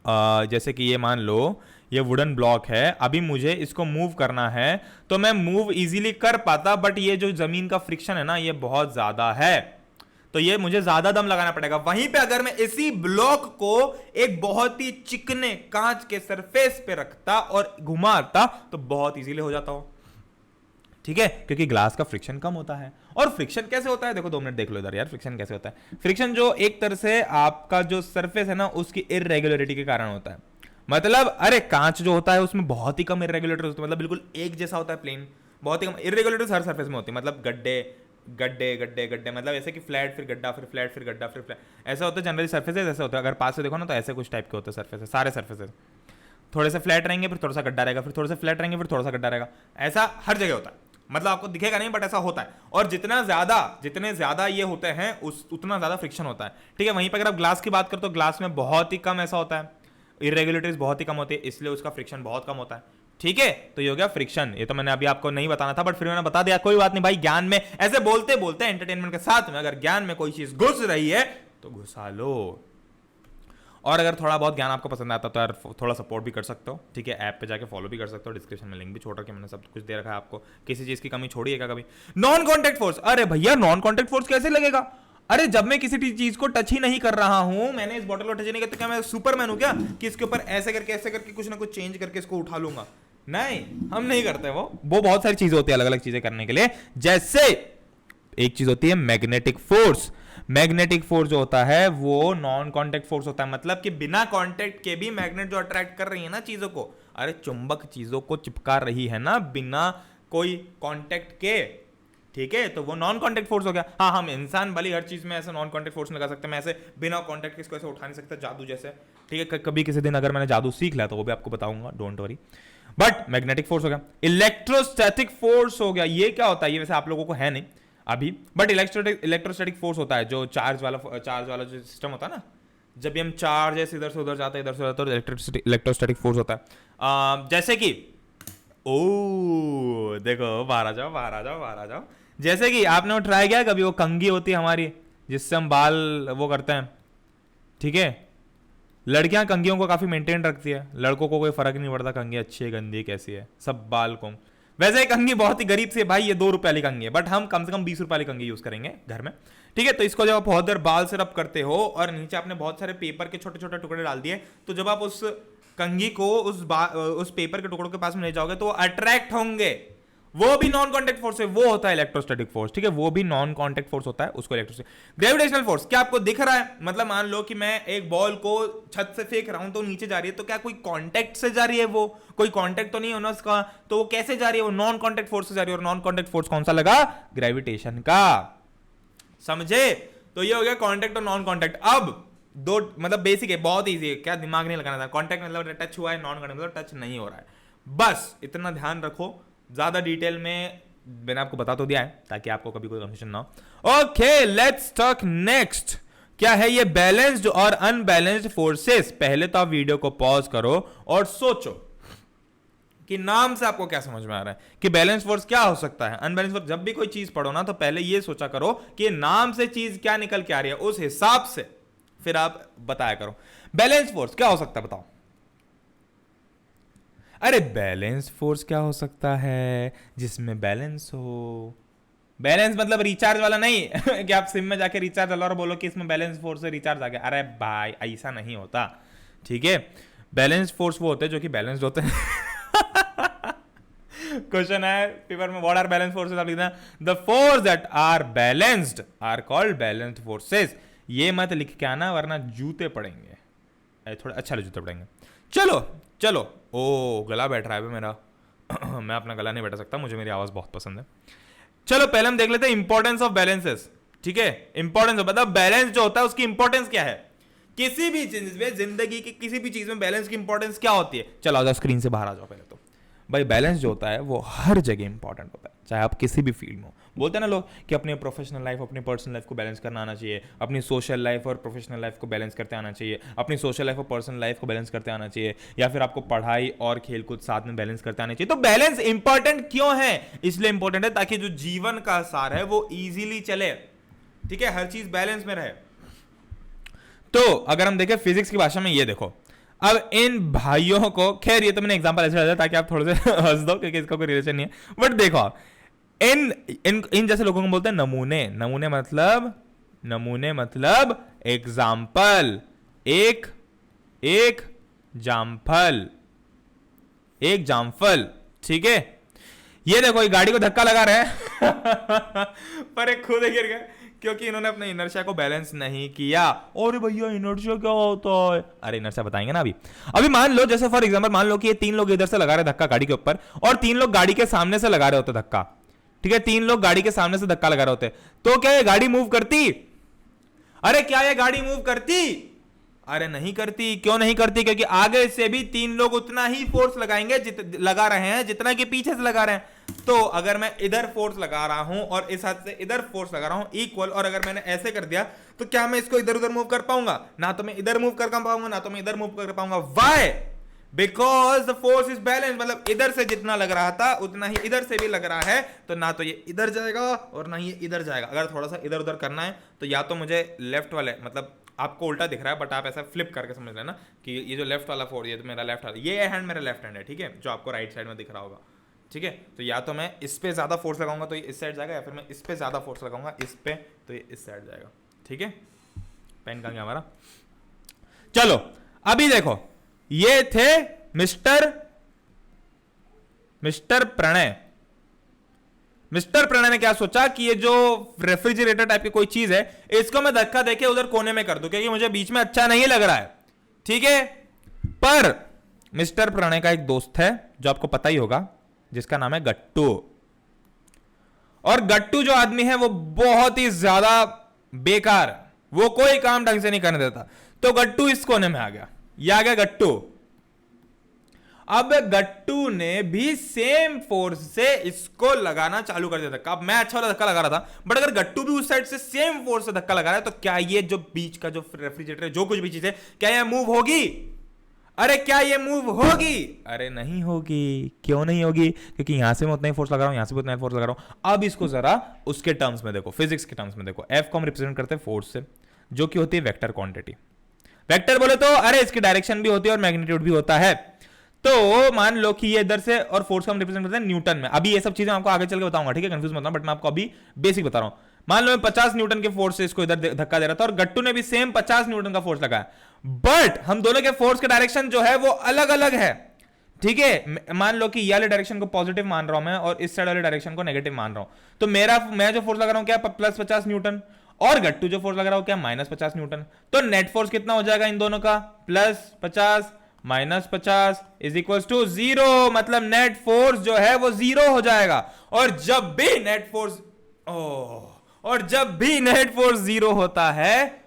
जैसे कि ये मान लो ये वुडन ब्लॉक है, अभी मुझे इसको मूव करना है तो मैं मूव इजीली कर पाता, बट ये जो जमीन का फ्रिक्शन है ना ये बहुत ज्यादा है, तो ये मुझे ज्यादा दम लगाना पड़ेगा। वहीं पे अगर मैं इसी ब्लॉक को एक बहुत ही चिकने कांच के सरफेस पे रखता और घुमाता तो बहुत इजीली हो जाता हो, ठीक है, क्योंकि ग्लास का फ्रिक्शन कम होता है। और फ्रिक्शन कैसे होता है? देखो 2 मिनट देख लो इधर यार, फ्रिक्शन कैसे होता है? फ्रिक्शन जो एक तरह से आपका जो सरफेस है ना उसकी इररेगुलरिटी के कारण होता है। मतलब अरे कांच जो होता है उसमें बहुत ही कम इररेगुलरिटी होती है, मतलब बिल्कुल एक जैसा होता है, प्लेन, बहुत ही कम इररेगुलरिटी हर सरफेस में होती है। मतलब गड्ढे गड्ढे गड्ढे गड्ढे, मतलब ऐसे कि फ्लैट फिर गड्ढा फिर फ्लैट फिर गड्ढा फिर फ्लैट, ऐसा होता है जनरली सरफेसेस ऐसे होता है। अगर पास से देखो ना तो ऐसे कुछ टाइप के होते हैं सरफेसेस, सारे सरफेसेस थोड़े से फ्लैट रहेंगे, फिर थोड़ा सा गड्ढा रहेगा, फिर थोड़े से फ्लैट रहेंगे, फिर थोड़ा सा गड्ढा रहेगा, ऐसा हर जगह होता है। मतलब आपको दिखेगा नहीं बट ऐसा होता है। और जितने ज्यादा ये होते हैं उतना ज्यादा फ्रिक्शन होता है, ठीक है। वहीं पर अगर आप ग्लास की बात करो तो ग्लास में बहुत ही कम ऐसा होता है, इरेगुलरिटीज बहुत ही कम होती है, इसलिए उसका फ्रिक्शन बहुत कम होता है, ठीक है। तो ये हो गया फ्रिक्शन। ये तो मैंने अभी आपको नहीं बताना था बट फिर मैंने बता दिया, कोई बात नहीं भाई। ज्ञान में ऐसे बोलते बोलते एंटरटेनमेंट के साथ में अगर ज्ञान में कोई चीज घुस रही है तो घुसा लो। और अगर थोड़ा बहुत ज्ञान आपको पसंद आता तो यार थोड़ा सपोर्ट भी कर सकते हो, ठीक है। ऐप पे जाके फॉलो भी कर सकते हो, डिस्क्रिप्शन में लिंक भी छोड़ रखा है मैंने, सब कुछ दे रखा है आपको। किसी चीज की कमी छोड़ी है क्या कभी? नॉन कॉन्टेक्ट फोर्स, अरे भैया नॉन कॉन्टेक्ट फोर्स कैसे लगेगा? अरे जब मैं किसी चीज को टच ही नहीं कर रहा हूं, मैंने इस बॉटल को टच नहीं किया, तो क्या मैं सुपरमैन हूं क्या कि इसके ऊपर ऐसे करके कुछ ना कुछ चेंज करके इसको उठा लूंगा? नहीं, हम नहीं करते। वो बहुत सारी चीजें होती है अलग अलग चीजें करने के लिए। जैसे एक चीज होती है मैग्नेटिक फोर्स। मैग्नेटिक फोर्स जो होता है वो नॉन कांटेक्ट फोर्स होता है, मतलब कि बिना कांटेक्ट के भी मैग्नेट जो अट्रैक्ट कर रही है ना चीजों को, अरे चुंबक चीजों को चिपका रही है ना बिना कोई कांटेक्ट के, ठीक है, तो वो नॉन कांटेक्ट फोर्स हो गया। हाँ, हम इंसान भली हर चीज में ऐसे नॉन कांटेक्ट फोर्स लगा सकते हैं, मैं ऐसे बिना कांटेक्ट के इसको ऐसे उठा नहीं सकता, जादू जैसे, ठीक है। कभी किसी दिन अगर मैंने जादू सीख लिया तो वो भी आपको बताऊंगा, don't worry. But magnetic force हो गया। इलेक्ट्रोस्टैटिक फोर्स हो गया, ये क्या होता है? ये वैसे आप लोगों को है नहीं अभी, बट इलेक्ट्रोस्टैटिक फोर्स होता है जो चार्ज वाला जो सिस्टम होता है ना, जब भी हम चार्ज है इधर से उधर जाता है, इधर से उधर, तो इलेक्ट्रोस्टैटिक फोर्स होता है। जैसे कि ओ देखो, बाहर आ जाओ बाहर आ जाओ बाहर आ जाओ। जैसे कि आपने वो ट्राई किया कभी, वो कंघी होती है हमारी जिससे हम बाल वो करते हैं, ठीक है। लड़कियां कंघियों को काफी मेंटेन रखती है, लड़कों को कोई फर्क नहीं पड़ता कंघी अच्छी है गंदी कैसी है, सब बाल को। वैसे एक कंघी बहुत ही गरीब से भाई, ये 2 रुपए वाली कंघी है, बट हम कम से कम 20 रुपए वाली कंघी यूज करेंगे घर में, ठीक है। तो इसको जब आप बहुत देर बाल से रब करते हो और नीचे आपने बहुत सारे पेपर के छोटे छोटे टुकड़े डाल दिए, तो जब आप उस कंघी को उस पेपर के टुकड़ों के पास में ले जाओगे तो वो अट्रैक्ट होंगे, वो भी नॉन कांटेक्ट फोर्स है, वो होता है इलेक्ट्रोस्टैटिक फोर्स, ठीक है। वो भी नॉन कांटेक्ट फोर्स होता है, उसको इलेक्ट्रोस्टैटिक। ग्रेविटेशनल फोर्स, क्या आपको दिख रहा है? मतलब मान लो कि मैं एक बॉल को छत से फेंक रहा हूं तो नीचे जा रही है, तो क्या कोई कांटेक्ट से जा रही है? वो कोई कांटेक्ट तो नहीं है ना उसका, तो वो कैसे जा रही है? वो नॉन कांटेक्ट फोर्स से जा रही है। और नॉन कांटेक्ट फोर्स कौन सा लगा? ग्रेविटेशन का, समझे? तो ये हो गया कांटेक्ट और नॉन कांटेक्ट। अब दो मतलब बेसिक है, बहुत ईजी है, क्या दिमाग नहीं लगाना था। कांटेक्ट मतलब टच हुआ है, नॉन कांटेक्ट मतलब टच नहीं हो रहा है, बस इतना ध्यान रखो। ज्यादा डिटेल में मैंने आपको बता तो दिया है ताकि आपको कभी कोई कंफ्यूजन ना हो। Okay, let's talk next. क्या है ये बैलेंस्ड और अनबैलेंस्ड फोर्सेस? पहले तो आप वीडियो को पॉज करो और सोचो कि नाम से आपको क्या समझ में आ रहा है कि बैलेंस फोर्स क्या हो सकता है, अनबैलेंस फोर्स। जब भी कोई चीज पढ़ो ना तो पहले ये सोचा करो कि नाम से चीज क्या निकल के आ रही है, उस हिसाब से फिर आप बताया करो बैलेंस फोर्स क्या हो सकता है। बताओ। अरे बैलेंस फोर्स क्या हो सकता है? जिसमें बैलेंस हो, बैलेंस मतलब रिचार्ज वाला नहीं कि आप सिम में जाके रिचार्ज डालो और बोलो कि इसमें बैलेंस फोर्स से रिचार्ज आ गया। अरे भाई ऐसा नहीं होता, ठीक है। बैलेंस फोर्स वो होते हैं जो कि बैलेंस्ड होते हैं। क्वेश्चन है पेपर में, व्हाट आर बैलेंस फोर्सेस, आप लिखना the force that are balanced are called balanced forces. ये मत लिख के आना वरना जूते पड़ेंगे, थोड़ा अच्छा जूते पड़ेंगे। चलो चलो, ओ गला बैठ रहा है मेरा। मैं अपना गला नहीं बैठा सकता, मुझे मेरी आवाज बहुत पसंद है। चलो पहले हम देख लेते हैं इंपॉर्टेंस ऑफ बैलेंसेस, ठीक है। इंपॉर्टेंस मतलब बैलेंस जो होता है उसकी इंपॉर्टेंस क्या है किसी भी चीज में, जिंदगी की किसी भी चीज में बैलेंस की इंपॉर्टेंस क्या होती है। चलो आ जाओ स्क्रीन से बाहर आ जाओ। पहले तो भाई बैलेंस जो होता है वो हर जगह इंपॉर्टेंट होता है, चाहे आप किसी भी फील्ड में हो। बोलते हैं ना लोग कि अपनी प्रोफेशनल लाइफ अपनी पर्सनल लाइफ को बैलेंस करना आना चाहिए, अपनी सोशल लाइफ और प्रोफेशनल लाइफ को बैलेंस करते आना चाहिए, अपनी सोशल लाइफ और पर्सनल लाइफ को बैलेंस करते आना चाहिए, या फिर आपको पढ़ाई और खेलकूद साथ में बैलेंस करते आना चाहिए। तो बैलेंस इंपॉर्टेंट क्यों है? इसलिए इंपॉर्टेंट है ताकि जो जीवन का सार है वो इजीली चले, ठीक है, हर चीज बैलेंस में रहे। तो अगर हम देखें फिजिक्स की भाषा में, ये देखो, अब इन भाइयों को, खैर ये तो मैंने एग्जांपल ऐसे लगाया ताकि आप थोड़े से हंस दो क्योंकि इसका कोई रिलेशन नहीं है, बट देखो आप इन इन इन जैसे लोगों को बोलते हैं नमूने। नमूने मतलब एग्जाम्पल, एक जामफल, ठीक है। ये देखो ये गाड़ी को धक्का लगा रहे हैं पर एक खुद गिर गए क्योंकि इन्होंने अपने इनर्शिया को बैलेंस नहीं किया। और भैया इनर्शिया क्या होता है? अरे इनर्शिया बताएंगे ना अभी मान लो, जैसे फॉर एग्जांपल मान लो कि ये 3 लोग इधर से लगा रहे धक्का गाड़ी के ऊपर और 3 लोग गाड़ी के सामने से लगा रहे होते धक्का, ठीक है। 3 लोग गाड़ी के सामने से धक्का लगा रहे होते, तो क्या ये गाड़ी मूव करती? अरे क्या ये गाड़ी मूव करती? अरे नहीं करती। क्यों नहीं करती? क्योंकि आगे से भी 3 लोग उतना ही फोर्स लगाएंगे लगा रहे हैं जितना कि पीछे से लगा रहे हैं। तो अगर मैं इधर फोर्स लगा रहा हूं और इस हाथ से इधर फोर्स लगा रहा हूं इक्वल, और अगर मैंने ऐसे कर दिया तो क्या मैं इसको इधर उधर मूव कर पाऊंगा? ना तो मैं इधर मूव कर पाऊंगा ना तो मैं इधर मूव कर पाऊंगा। Why? Because the force is balance. मतलब इधर से जितना लग रहा था उतना ही इधर से भी लग रहा है, तो ना तो ये इधर जाएगा और ना ये इधर जाएगा। अगर थोड़ा सा इधर उधर करना है तो या तो मुझे लेफ्ट वाले, मतलब आपको उल्टा दिख रहा है बट आप ऐसा फ्लिप करके समझ लेना कि ये जो लेफ्ट वाला फोर्स, ये तो मेरा लेफ्ट वाला, ये हैंड मेरा लेफ्ट हैंड है, ठीक है, जो आपको राइट साइड में दिख रहा होगा, ठीक है। तो या तो मैं इस पे ज्यादा फोर्स लगाऊंगा तो ये इस साइड जाएगा, या फिर मैं इस पे ज्यादा फोर्स लगाऊंगा इस पे तो ये इस साइड जाएगा, ठीक है। पेन कहां गया हमारा? चलो अभी देखो, ये थे मिस्टर प्रणय। मिस्टर प्रणय ने क्या सोचा कि ये जो रेफ्रिजरेटर टाइप की कोई चीज है इसको मैं धक्का देके उधर कोने में कर दूं क्योंकि मुझे बीच में अच्छा नहीं लग रहा है, ठीक है। पर मिस्टर प्रणय का एक दोस्त है जो आपको पता ही होगा, जिसका नाम है गट्टू। और गट्टू जो आदमी है वो बहुत ही ज्यादा बेकार, वो कोई काम ढंग से नहीं करने देता। तो गट्टू इस कोने में आ गया, ये आ गया गट्टू। अब गट्टू ने भी सेम फोर्स से इसको लगाना चालू कर दिया धक्का। अब मैं अच्छा वाला धक्का लगा रहा था, बट अगर गट्टू भी उस साइड से सेम फोर्स से धक्का लगा रहा है तो क्या ये जो बीच का जो रेफ्रिजरेटर है, जो कुछ भी चीज है, क्या ये मूव होगी? अरे क्या ये मूव होगी? अरे नहीं होगी। क्यों नहीं होगी? क्योंकि यहां से मैं उतना ही फोर्स लगा रहा हूं, यहां से भी उतना ही फोर्स लगा रहा हूं। अब इसको जरा उसके टर्म्स में देखो, फिजिक्स के टर्म्स में देखो। एफ को हम रिप्रेजेंट करते हैं फोर्स से, जो कि होती है वेक्टर क्वांटिटी। वेक्टर बोले तो अरे इसकी डायरेक्शन भी होती है और मैग्नीट्यूड भी होता है। तो मान लो कि ये इधर से, और फोर्स को हम रिप्रेजेंट करते हैं न्यूटन में। अभी ये सब चीजें आपको आगे चल के बताऊंगा, ठीक है, कंफ्यूज मत होना, बट मैं आपको अभी बेसिक बता रहा हूं। मान लो मैं 50 न्यूटन के फोर्स से इसको इधर धक्का दे रहा था और गट्टू ने भी सेम 50 न्यूटन का फोर्स लगाया, बट हम दोनों के फोर्स के डायरेक्शन जो है वो अलग अलग है, ठीक है। मान लो कि ये वाले डायरेक्शन को पॉजिटिव मान रहा हूं मैं और इस साइड वाले डायरेक्शन को नेगेटिव मान रहा हूं। तो मैं जो फोर्स लगा रहा हूं क्या प्लस 50 न्यूटन, और गट्टू जो फोर्स लगा रहा हूं क्या माइनस 50 न्यूटन। तो नेट फोर्स कितना हो जाएगा इन दोनों का? Plus 50 minus 50 is equal to 0। मतलब नेट फोर्स जो है वो 0 हो जाएगा। और जब भी नेट फोर्स 0 होता है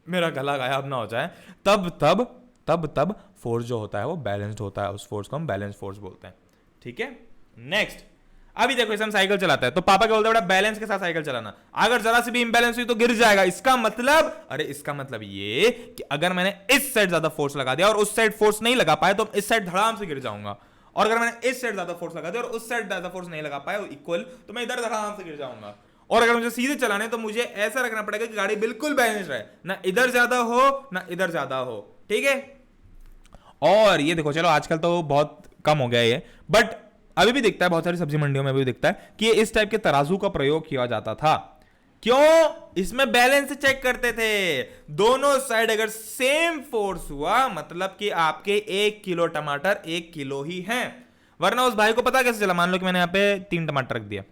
मेरा गला गायब ना हो जाए, तब फोर्स जो होता है वो बैलेंस्ड होता है। उस फोर्स को हम बैलेंस फोर्स बोलते हैं, ठीक है। नेक्स्ट, अभी देखो इसे हम साइकिल चलाते हैं तो पापा क्या बोलते हैं, बेटा बैलेंस के साथ साइकिल चलाना, अगर जरा से भी इंबैलेंस हुई तो गिर जाएगा। इसका मतलब ये कि अगर मैंने इस साइड ज्यादा फोर्स लगा दिया और उस साइड फोर्स नहीं लगा पाया तो इस साइड धड़ाम से गिर जाऊंगा, और अगर मैंने इस साइड ज्यादा फोर्स लगा दिया और उस साइड ज्यादा फोर्स नहीं लगा पाया इक्वल, तो मैं इधर धड़ाम से गिर जाऊंगा। और अगर मुझे सीधे चलाने तो मुझे ऐसा रखना पड़ेगा कि गाड़ी बिल्कुल बैलेंस रहे, ना इधर ज्यादा हो ना इधर ज्यादा हो, ठीक है। और ये देखो, चलो आजकल तो बहुत कम हो गया ये, बट अभी भी दिखता है, बहुत सारी सब्जी मंडियों में भी दिखता है कि इस टाइप के तराजू का प्रयोग किया जाता था। क्यों? इसमें बैलेंस चेक करते थे। दोनों साइड अगर सेम फोर्स हुआ मतलब कि आपके 1 किलो टमाटर 1 किलो ही हैं। वरना उस भाई को पता कैसे चला? मान लो कि मैंने यहाँ पे 3 टमाटर रख दिया,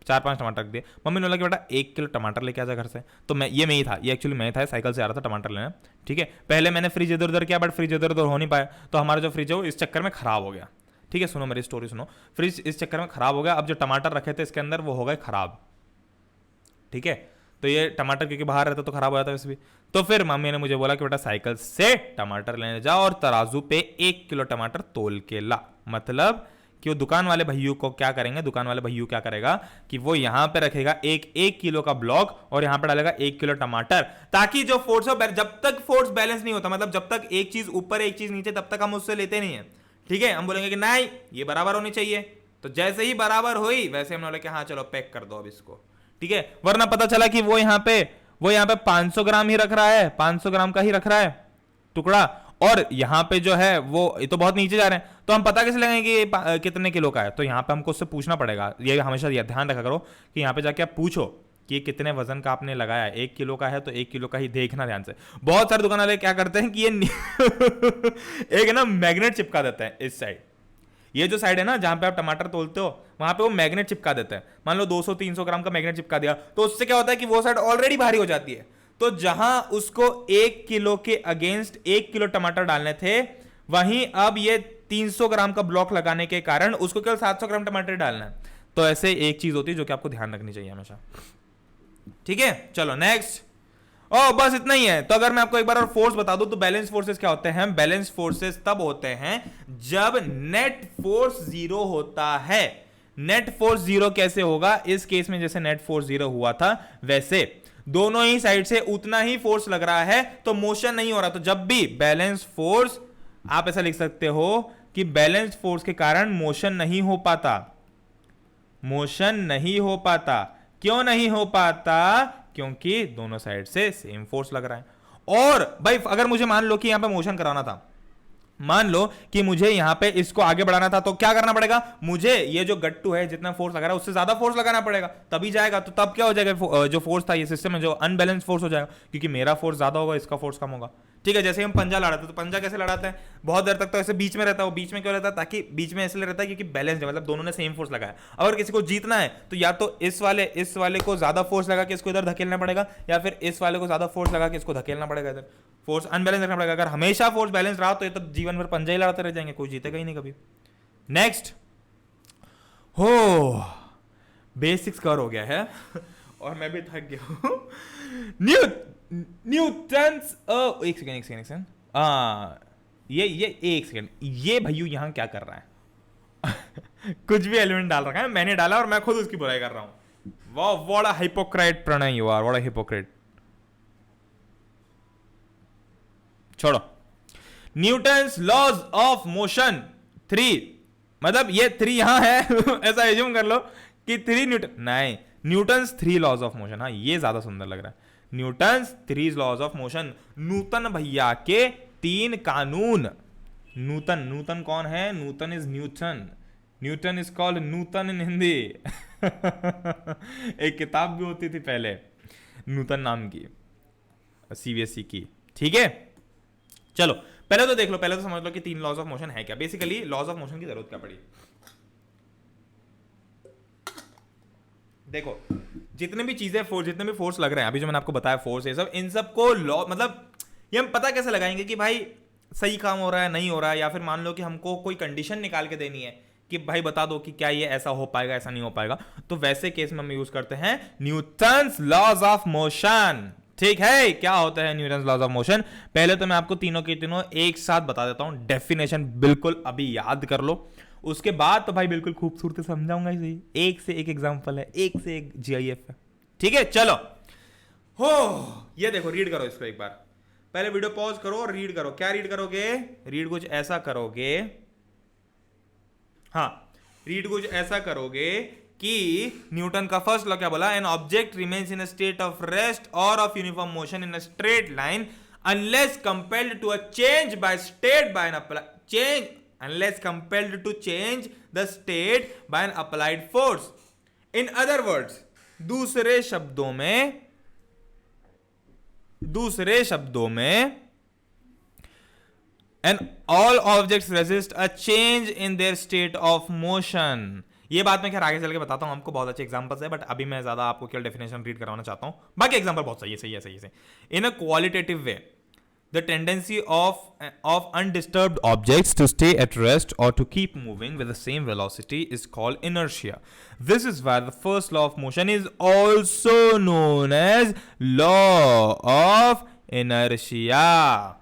4-5 टमाटर रख दिए, मम्मी ने बोला कि बेटा 1 किलो टमाटर लेके आजा घर से। तो मैं ये ही था, ये एक्चुअली मैं था, साइकिल से आ रहा था टमाटर लेना, ठीक है। पहले मैंने फ्रिज इधर उधर किया, बट फ्रिज इधर उधर हो नहीं पाया, तो हमारा जो फ्रिज है वो इस चक्कर में खराब हो गया, ठीक है। सुनो मेरी स्टोरी सुनो, फ्रिज इस चक्कर में खराब हो गया। अब जो टमाटर रखे थे इसके अंदर वो हो गए खराब, ठीक है। तो ये टमाटर क्योंकि बाहर रहता तो खराब हो जाता वैसे भी। तो फिर मम्मी ने मुझे बोला कि बेटा साइकिल से टमाटर लेने जाओ और तराजू पे 1 किलो टमाटर तोल के ला। मतलब कि वो दुकान वाले भैया को क्या करेंगे, दुकान वाले भैया क्या करेगा कि वो यहां पे रखेगा 1 किलो का ब्लॉक और यहां पे डालेगा 1 किलो टमाटर, ताकि जो फोर्स हो, जब तक फोर्स बैलेंस नहीं होता, मतलब जब तक एक चीज ऊपर एक चीज नीचे, तब तक हम उससे लेते नहीं है, ठीक है। हम बोलेंगे कि नहीं ये बराबर होनी चाहिए, तो जैसे ही बराबर हुई वैसे हम बोले कि हाँ चलो पैक कर दो अब इसको, ठीक है। वरना पता चला कि वो यहाँ पे 500 ग्राम ही रख रहा है, 500 ग्राम का ही रख रहा है टुकड़ा, और यहाँ पे जो है वो ये तो बहुत नीचे जा रहे हैं, तो हम पता कैसे लगाएंगे कि ये कितने किलो का है? तो यहाँ पे हमको उससे पूछना पड़ेगा। ये हमेशा ध्यान रखा करो कि यहाँ पे जाके आप पूछो कि ये कितने वजन का आपने लगाया है। 1 किलो का है तो 1 किलो का ही देखना ध्यान से। बहुत सारे दुकान वाले क्या करते हैं कि ये एक ना मैग्नेट चिपका देते हैं इस साइड, ये जो साइड है ना जहां पे आप टमाटर तोलते हो वहां पे वो मैग्नेट चिपका देते हैं। मान लो 200-300 ग्राम का मैग्नेट चिपका दिया, तो उससे क्या होता है कि वो साइड ऑलरेडी भारी हो जाती है। तो जहां उसको 1 किलो के अगेंस्ट 1 किलो टमाटर डालने थे, वहीं अब ये 300 ग्राम का ब्लॉक लगाने के कारण उसको केवल 700 ग्राम टमाटर डालना है। तो ऐसे एक चीज होती है जो कि आपको ध्यान रखनी चाहिए हमेशा, ठीक है। चलो नेक्स्ट। ओ बस इतना ही है। तो अगर मैं आपको एक बार और फोर्स बता दूं तो बैलेंस फोर्सेस क्या होते हैं? बैलेंस फोर्सेस तब होते हैं जब नेट फोर्स 0 होता है। नेट फोर्स 0 कैसे होगा? इस केस में जैसे नेट फोर्स 0 हुआ था वैसे दोनों ही साइड से उतना ही फोर्स लग रहा है, तो मोशन नहीं हो रहा। तो जब भी बैलेंस फोर्स, आप ऐसा लिख सकते हो कि बैलेंस फोर्स के कारण मोशन नहीं हो पाता। मोशन नहीं हो पाता। क्यों नहीं हो पाता? क्योंकि दोनों साइड से सेम फोर्स लग रहा है। और भाई अगर मुझे मान लो कि यहां पे मोशन कराना था, मान लो कि मुझे यहां पे इसको आगे बढ़ाना था, तो क्या करना पड़ेगा? मुझे ये जो गट्टू है जितना फोर्स लगा रहा है उससे ज्यादा फोर्स लगाना पड़ेगा, तभी जाएगा। तो तब क्या हो जाएगा? जो फोर्स था ये सिस्टम में जो अनबैलेंस फोर्स हो जाएगा, क्योंकि मेरा फोर्स ज्यादा होगा, इसका फोर्स कम होगा, ठीक है। जैसे हम पंजा लड़ाते हैं, तो पंजा कैसे लड़ाते हैं? बहुत देर तक तो ऐसे बीच में रहता है। वो बीच में क्यों रहता है? ताकि बीच में इसलिए रहता है क्योंकि बैलेंस है, मतलब दोनों ने सेम फोर्स लगाया। अगर किसी को जीतना है तो या तो इस वाले को ज्यादा फोर्स लगा के इसको इधर धकेलना पड़ेगा, या फिर इस वाले को ज्यादा फोर्स लगा के इसको धकेलना पड़ेगा इधर। फोर्स अनबैलेंस रखना पड़ेगा। अगर हमेशा फोर्स बैलेंस रहा तो ये तो जीवन भर पंजा ही लड़ाते रह जाएंगे, कोई जीतेगा ही नहीं कभी। नेक्स्ट हो, बेसिक्स कवर हो गया है और मैं भी थक गया हूं। न्यूटन्स एक सेकेंड ये एक सेकेंड, ये भैया यहां क्या कर रहा है? कुछ भी एलिमेंट डाल रखा है, मैंने डाला और मैं खुद उसकी बुराई कर रहा हूं। वाह, what a hypocrite Pranay you are, what a hypocrite. छोड़ो। न्यूटन्स लॉज ऑफ मोशन 3, मतलब ये 3 यहां है ऐसा एज्यूम कर लो कि 3 न्यूटन, नहीं, न्यूटन्स 3 लॉज ऑफ मोशन। हाँ ये ज्यादा सुंदर लग रहा है। Newton's 3 laws of motion, Nutan भैया के 3 कानून। नूतन कौन है? Nutan is Newton. Newton is called Nutan in Hindi. एक किताब भी होती थी पहले नूतन नाम की, सीबीएसई की, ठीक है। चलो पहले तो देख लो, पहले तो समझ लो कि 3 लॉज ऑफ मोशन है क्या। बेसिकली लॉज ऑफ मोशन की जरूरत क्या पड़ी? देखो जितने भी चीजें जितने भी फोर्स लग रहे हैं, अभी जो मैंने आपको बताया फोर्स है सब, इन सब को लॉ, मतलब ये हम पता कैसे लगाएंगे कि भाई सही काम हो रहा है नहीं हो रहा है, या फिर मान लो कि हमको कोई कंडीशन निकाल के देनी है कि भाई बता दो कि क्या ये ऐसा हो पाएगा ऐसा नहीं हो पाएगा। तो वैसे केस में हम यूज करते हैं न्यूटन्स लॉज ऑफ मोशन, ठीक है। क्या होता है न्यूटन्स लॉज ऑफ मोशन? पहले तो मैं आपको तीनों के तीनों एक साथ बता देता हूं, डेफिनेशन बिल्कुल अभी याद कर लो। उसके बाद तो भाई बिल्कुल खूबसूरती समझाऊंगा इसे, एक से एक एग्जांपल है, एक से एक जीआईएफ है, ठीक है। चलो हो, ये देखो, रीड करो इसको एक बार, पहले वीडियो पॉज करो और रीड करो। क्या रीड करोगे? रीड कुछ ऐसा करोगे, हाँ रीड कुछ ऐसा करोगे कि न्यूटन का फर्स्ट लॉ क्या बोला? An object remains in a state of rest और of uniform motion in a straight line unless compelled to a change by state by an change unless compelled to change the state by an applied force. In other words, दूसरे शब्दों में and all objects resist a change in their state of motion. ये बात मैं खैर आगे चल के बताता हूं आपको, बहुत अच्छे एग्जांपल्स है, बट अभी मैं ज्यादा आपको केवल डेफिनेशन रीड करवाना चाहता हूं, बाकी एग्जांपल बहुत सही है। In a qualitative way, the tendency of undisturbed objects to stay at rest or to keep moving with the same velocity is called inertia. This is why the first law of motion is also known as law of inertia.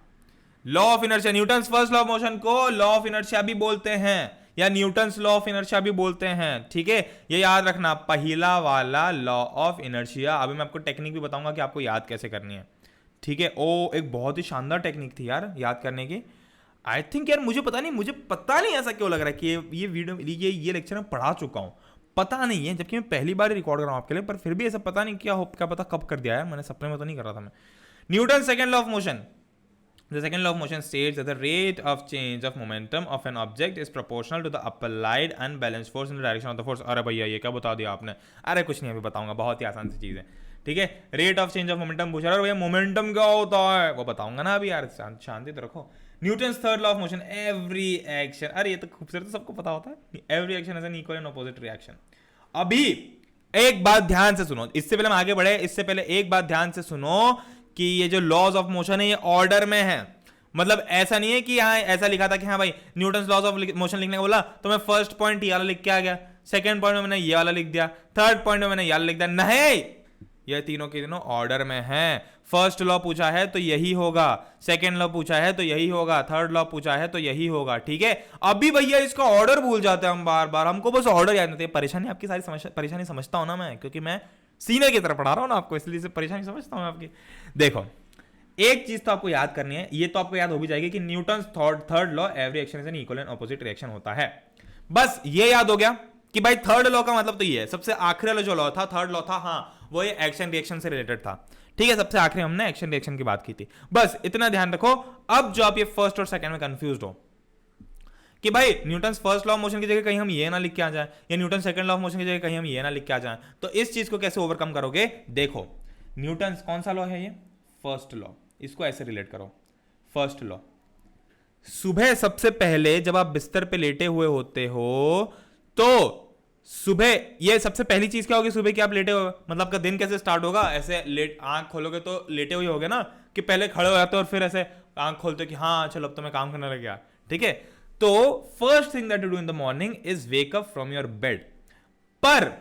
Law of inertia, Newton's first law of motion को law of inertia भी बोलते हैं, या Newton's law of inertia भी बोलते हैं, ठीक है। ये याद रखना, पहला वाला लॉ ऑफ इनर्शिया। अभी मैं आपको टेक्निक भी बताऊंगा कि आपको याद कैसे करनी है, ठीक है। ओ एक बहुत ही शानदार टेक्निक थी यार याद करने की। आई थिंक यार मुझे पता नहीं ऐसा क्यों लग रहा है कि ये वीडियो ये लेक्चर मैं पढ़ा चुका हूँ, पता नहीं है, जबकि मैं पहली बार रिकॉर्ड कर रहा हूँ आपके लिए, पर फिर भी ऐसा पता नहीं क्या पता कब कर दिया है मैंने, सपने में तो नहीं कर रहा था मैं। Newton second law of motion, the second law of motion states that the rate of change of momentum of an object is proportional to the applied unbalanced force in the direction of the force. अरे भैया ये क्या बता दिया आपने? अरे कुछ नहीं, अभी बताऊंगा, बहुत ही आसान सी चीज है, ठीक है। Rate of change of momentum पूछ रहा है भैया, मोमेंटम क्या होता है वो बताऊंगा ना अभी यार, शांति तो रखो। Newton's third law of motion, every action, अरे ये तो खूबसूरत सबको पता होता है, every action is an equal and opposite reaction. अभी एक बात ध्यान से सुनो, इससे पहले हम आगे बढ़े, इससे पहले एक बात ध्यान से सुनो कि ये जो लॉज ऑफ मोशन है ये ऑर्डर में है। मतलब ऐसा नहीं है कि यहाँ ऐसा लिखा था कि हाँ भाई न्यूटन्स लॉज ऑफ मोशन लिखने को बोला तो मैं फर्स्ट पॉइंट ये वाला लिख के आ गया, सेकंड पॉइंट में मैंने ये वाला लिख दिया, थर्ड पॉइंट में मैंने ये वाला लिख दिया। नहीं, ये तीनों के तीनों ऑर्डर में हैं। फर्स्ट लॉ पूछा है तो यही होगा, सेकंड लॉ पूछा है तो यही होगा, थर्ड लॉ पूछा है तो यही होगा, ठीक है। अभी भैया इसका ऑर्डर भूल जाते हैं हम बार बार, हमको बस ऑर्डर याद नहीं। परेशानी आपकी सारी परेशानी समझता हूं ना मैं, क्योंकि मैं सीनियर की तरह पढ़ा रहा हूं ना आपको, इसलिए से परेशानी समझता हूं आपकी। देखो एक चीज तो आपको याद करनी है, ये तो आपको याद हो भी जाएगी कि Newton's third law every action is an equal and opposite reaction होता है। बस ये याद हो गया कि भाई थर्ड लॉ का मतलब तो ये है, सबसे आखिरी वाला जो लॉ था, थर्ड लॉ था, हाँ वो ये एक्शन रिएक्शन से रिलेटेड था, ठीक है। सबसे आखिरी हमने एक्शन रिएक्शन की बात की थी, बस इतना ध्यान रखो। अब जो आप ये फर्स्ट और सेकंड में कंफ्यूज हो कि भाई Newton's first law of motion की जगह कहीं हम ये ना लिख के आ जाए, या Newton second law of motion की जगह कहीं हम ये ना लिख के आ जाए, तो इस चीज को कैसे ओवरकम करोगे? देखो न्यूटन्स कौन सा लॉ है ये? फर्स्ट लॉ, इसको ऐसे रिलेट करो। फर्स्ट लॉ, सुबह सबसे पहले जब आप बिस्तर पे लेटे हुए होते हो तो सुबह ये सबसे पहली चीज क्या होगी? सुबह की आप लेटे हो, मतलब आपका दिन कैसे स्टार्ट होगा? ऐसे लेट आंख खोलोगे तो लेटे हुए होगे ना, कि पहले खड़े हो जाते हो और फिर ऐसे आंख खोलते हो कि हाँ चलो अब तो मैं काम करने लग गया, ठीक है। तो first thing that you do in the morning is wake up from your bed. पर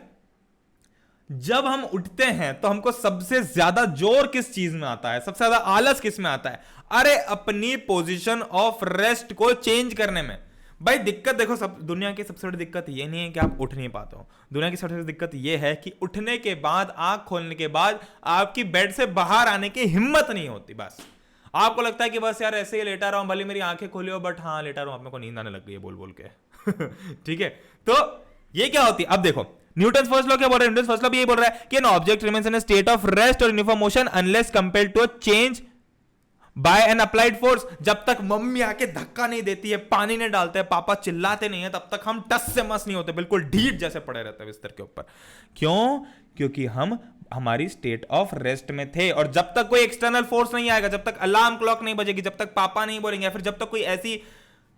जब हम उठते हैं तो हमको सबसे ज्यादा जोर किस चीज में आता है? सबसे ज्यादा आलस किस में आता है? अरे अपनी पोजीशन ऑफ रेस्ट को चेंज करने में। भाई दिक्कत देखो, सब दुनिया की सबसे बड़ी दिक्कत ये नहीं है कि आप उठ नहीं पाते हो, दुनिया की सबसे बड़ी दिक्कत ये है कि उठने के बाद, आंख खोलने के बाद आपकी बेड से बाहर आने की हिम्मत नहीं होती। बस आपको लगता है कि बस यार ऐसे ही लेटा रहा हूं, भले मेरी आंखें खोली हो, बट हाँ लेटा रहा हूं, आप मेरे को नींद आने लग गई है बोल बोल के ठीक है। तो ये क्या होती है? अब देखो न्यूटन्स फर्स्ट लॉ क्या बोल रहा है? न्यूटन्स फर्स्ट लॉ भी यही बोल रहा है कि an object remains in a state of rest और uniform motion unless compared to change by an applied force. जब तक मम्मी आके धक्का नहीं देती है, पानी नहीं डालते हैं, पापा चिल्लाते नहीं है, तब तक हम टस से मस नहीं होते, बिल्कुल ढीठ जैसे पड़े रहते हैं बिस्तर के ऊपर। क्यों? क्योंकि हम हमारी स्टेट ऑफ रेस्ट में थे। और जब तक कोई एक्सटर्नल फोर्स नहीं आएगा, जब तक अलार्म क्लॉक नहीं बजेगी, जब तक पापा नहीं बोलेंगे, या फिर जब तक कोई ऐसी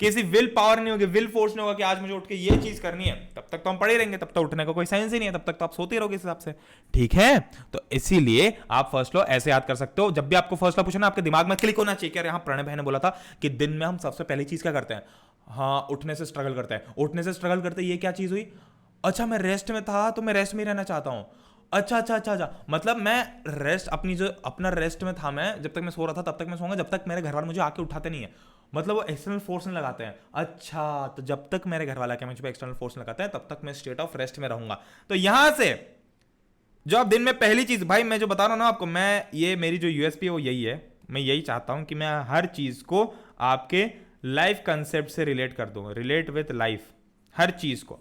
किसी विल पावर नहीं होगी, विल फोर्स नहीं होगा कि आज मुझे उठ के ये चीज करनी है, तब तक तो हम पड़े रहेंगे, तब तक उठने का कोई सेंस ही नहीं है, तब तक तो आप सोते रहोगे इस हिसाब से, ठीक है। तो इसीलिए आप फर्स्ट लॉ ऐसे याद कर सकते हो। जब भी आपको फर्स्ट लॉ पूछना, आपके दिमाग में क्लिक होना चाहिए कि यहाँ प्रणय भाई ने बोला था कि दिन में हम सबसे पहली चीज क्या करते हैं? हाँ उठने से स्ट्रगल करते हैं। उठने से स्ट्रगल करते ये क्या चीज हुई? अच्छा मैं रेस्ट में था तो मैं रेस्ट में रहना चाहता हूँ। अच्छा, मतलब मैं रेस्ट, अपनी जो अपना रेस्ट में था, मैं जब तक मैं सो रहा था तब तक मैं सोऊंगा, जब तक मेरे घर वाले मुझे आके उठाते नहीं है, मतलब वो एक्सटर्नल फोर्स नहीं लगाते हैं। अच्छा तो जब तक मेरे घर वाला मुझे एक्सटर्नल फोर्स लगाते हैं तब तक मैं स्टेट ऑफ रेस्ट में रहूंगा। तो यहां से जो आप दिन में पहली चीज, भाई मैं जो बता रहा हूं ना आपको, मैं ये मेरी जो यूएसपी है वो यही है, मैं यही चाहता हूं कि मैं हर चीज को आपके लाइफ कंसेप्ट से रिलेट कर दूं, रिलेट विथ लाइफ, हर चीज को।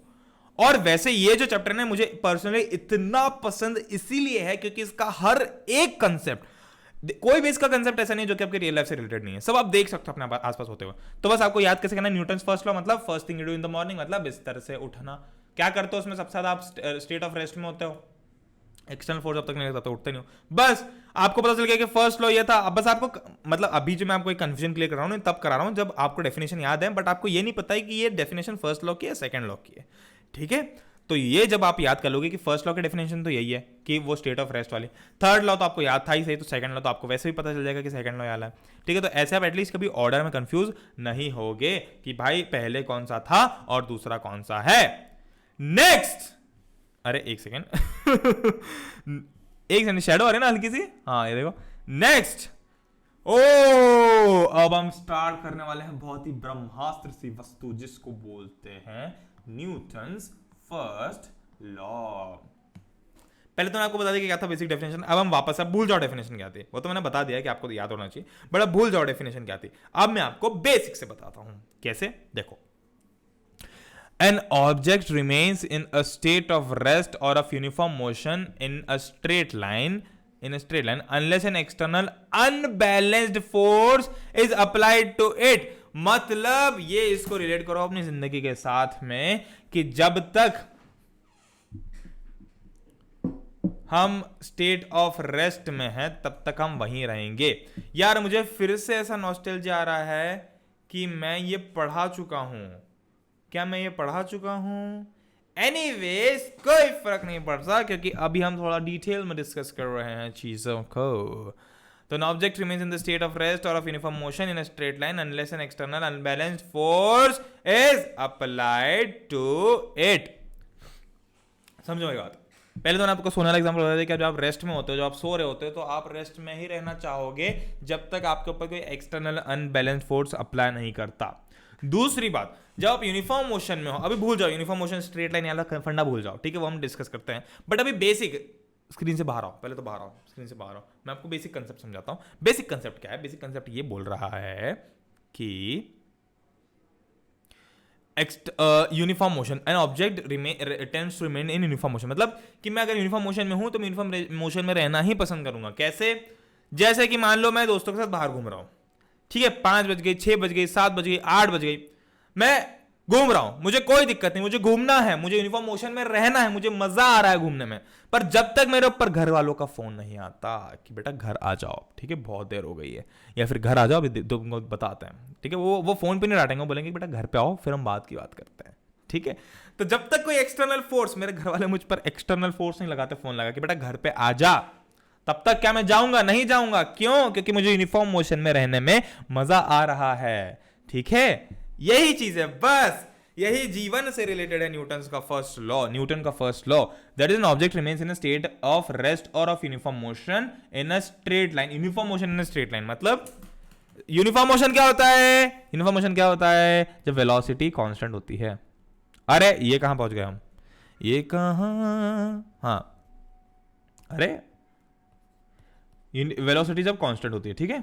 और वैसे ये जो चैप्टर है मुझे पर्सनली इतना पसंद इसीलिए है क्योंकि इसका हर एक कंसेप्ट कोई भी इसका कंसेप्ट ऐसा नहीं है जो कि आपके रियल लाइफ से रिलेटेड नहीं है, सब आप देख सकते हो अपने आसपास होते हुए। तो बस आपको याद कैसे करना है, न्यूटन्स फर्स्ट लॉ, मतलब first thing you do in the morning, मतलब बिस्तर से उठना। क्या करते हो उसमें सबसे ज्यादा आप स्टेट ऑफ रेस्ट में होते हो, एक्सटर्नल फोर्स जब तक नहीं लगता तो उठते नहीं हो। बस आपको पता चल गया कि फर्स्ट लॉ ये था। अब बस आपको मतलब अभी जो मैं आपको एक कंफ्यूजन क्लियर कर रहा हूँ तब करा रहा हूँ जब आपको डेफिनेशन याद है, बट आपको ये नहीं पता है कि ये डेफिनेशन फर्स्ट लॉ की है सेकंड लॉ की है, ठीक है। तो ये जब आप याद कर लोगे कि फर्स्ट लॉ की डेफिनेशन तो यही है कि वो स्टेट ऑफ रेस्ट वाली, थर्ड लॉ तो आपको याद था ही सही, तो सेकंड लॉ तो आपको वैसे भी पता चल जाएगा कि सेकंड लॉ याद है, ठीक है। तो ऐसे आप एटलीस्ट कभी ऑर्डर में कंफ्यूज नहीं होगे कि भाई पहले कौन सा था और दूसरा कौन सा है। नेक्स्ट, अरे एक सेकेंड एक सेकंड, शैडो आ रही है ना हल्की सी, हाँ ये देखो। नेक्स्ट, ओ अब हम स्टार्ट करने वाले हैं बहुत ही ब्रह्मास्त्र सी वस्तु जिसको बोलते हैं न्यूटन्स फर्स्ट लॉ। पहले तो मैं आपको बता दिया कि क्या था बेसिक डेफिनेशन, अब हम वापस, अब भूल जाओ डेफिनेशन क्या थी, वो तो मैंने बता दिया कि आपको तो याद होना चाहिए, बट अब भूल जाओ डेफिनेशन क्या थी। अब मैं आपको बेसिक से बताता हूं कैसे, देखो। An object remains in a state of rest or of uniform motion in a straight line unless an external unbalanced force is applied to it। मतलब ये इसको रिलेट करो अपनी जिंदगी के साथ में कि जब तक हम स्टेट ऑफ रेस्ट में हैं तब तक हम वहीं रहेंगे। यार मुझे फिर से ऐसा नॉस्टैल्जिया आ रहा है कि मैं ये पढ़ा चुका हूं, क्या मैं ये पढ़ा चुका हूं? एनीवेज कोई फर्क नहीं पड़ता क्योंकि अभी हम थोड़ा डिटेल में डिस्कस कर रहे हैं चीजों को। तो an object remains in the state of rest or of uniform motion in a straight line unless an external unbalanced force is applied to it। समझो मेरी बात। पहले तो मैंने आपको सोने वाला एग्जांपल बता दिया कि जब आप रेस्ट में होते हो, जब आप सो रहे होते हो, तो आप रेस्ट में ही रहना चाहोगे जब तक आपके ऊपर कोई एक्सटर्नल अनबैलेंस्ड फोर्स अप्लाई नहीं करता। दूसरी बात, जब आप यूनिफॉर्म मोशन में हो, अभी भूल जाओ यूनिफॉर्म मोशन स्ट्रेट लाइन वाला फंडा भूल जाओ, ठीक है, वो हम डिस्कस करते हैं। बट अभी बेसिक, स्क्रीन से बाहर आओ, पहले तो बाहर आओ, स्क्रीन से बाहर आओ, मैं आपको बेसिक कंसेप्ट समझाता हूं। बेसिक कंसेप्ट क्या है? बेसिक कंसेप्ट ये बोल रहा है कि uniform motion an object tends to remain in uniform motion, मतलब कि मैं अगर यूनिफॉर्म मोशन में हूं तो मैं यूनिफॉर्म मोशन में रहना ही पसंद करूंगा। कैसे? जैसे कि मान लो मैं दोस्तों के साथ बाहर घूम रहा हूं, ठीक है, 5 बज गई, 6 बज गई, 7 बज गई, 8 बज गई, मैं घूम रहा हूं, मुझे कोई दिक्कत नहीं, मुझे घूमना है, मुझे यूनिफॉर्म मोशन में रहना है, मुझे मजा आ रहा है घूमने में। पर जब तक मेरे ऊपर घर वालों का फोन नहीं आता कि बेटा घर आ जाओ, ठीक है, बहुत देर हो गई है, या फिर घर आ जाओ, अभी तुमको बताते हैं, ठीक है, वो फोन पे नहीं डांटेंगे, वो बोलेंगे बेटा घर पे आओ, फिर हम बात की बात करते हैं, ठीक है। तो जब तक कोई एक्सटर्नल फोर्स, मेरे घर वाले मुझ पर एक्सटर्नल फोर्स नहीं लगाते फोन लगा कि बेटा घर पे आ जा, तब तक क्या मैं जाऊंगा? नहीं जाऊंगा। क्यों? क्योंकि मुझे यूनिफॉर्म मोशन में रहने में मजा आ रहा है, ठीक है। यही चीज है, बस यही जीवन से रिलेटेड है न्यूटन का फर्स्ट लॉ। न्यूटन का first law, that is an object remains in a state of rest और of uniform motion in a straight line. Uniform motion in a straight line मतलब यूनिफॉर्म मोशन क्या होता है? Uniform motion क्या होता है? जब वेलोसिटी कांस्टेंट होती है। अरे ये कहां पहुंच गए हम? ये कहां? हाँ, अरे वेलोसिटी जब कांस्टेंट होती है, ठीक है,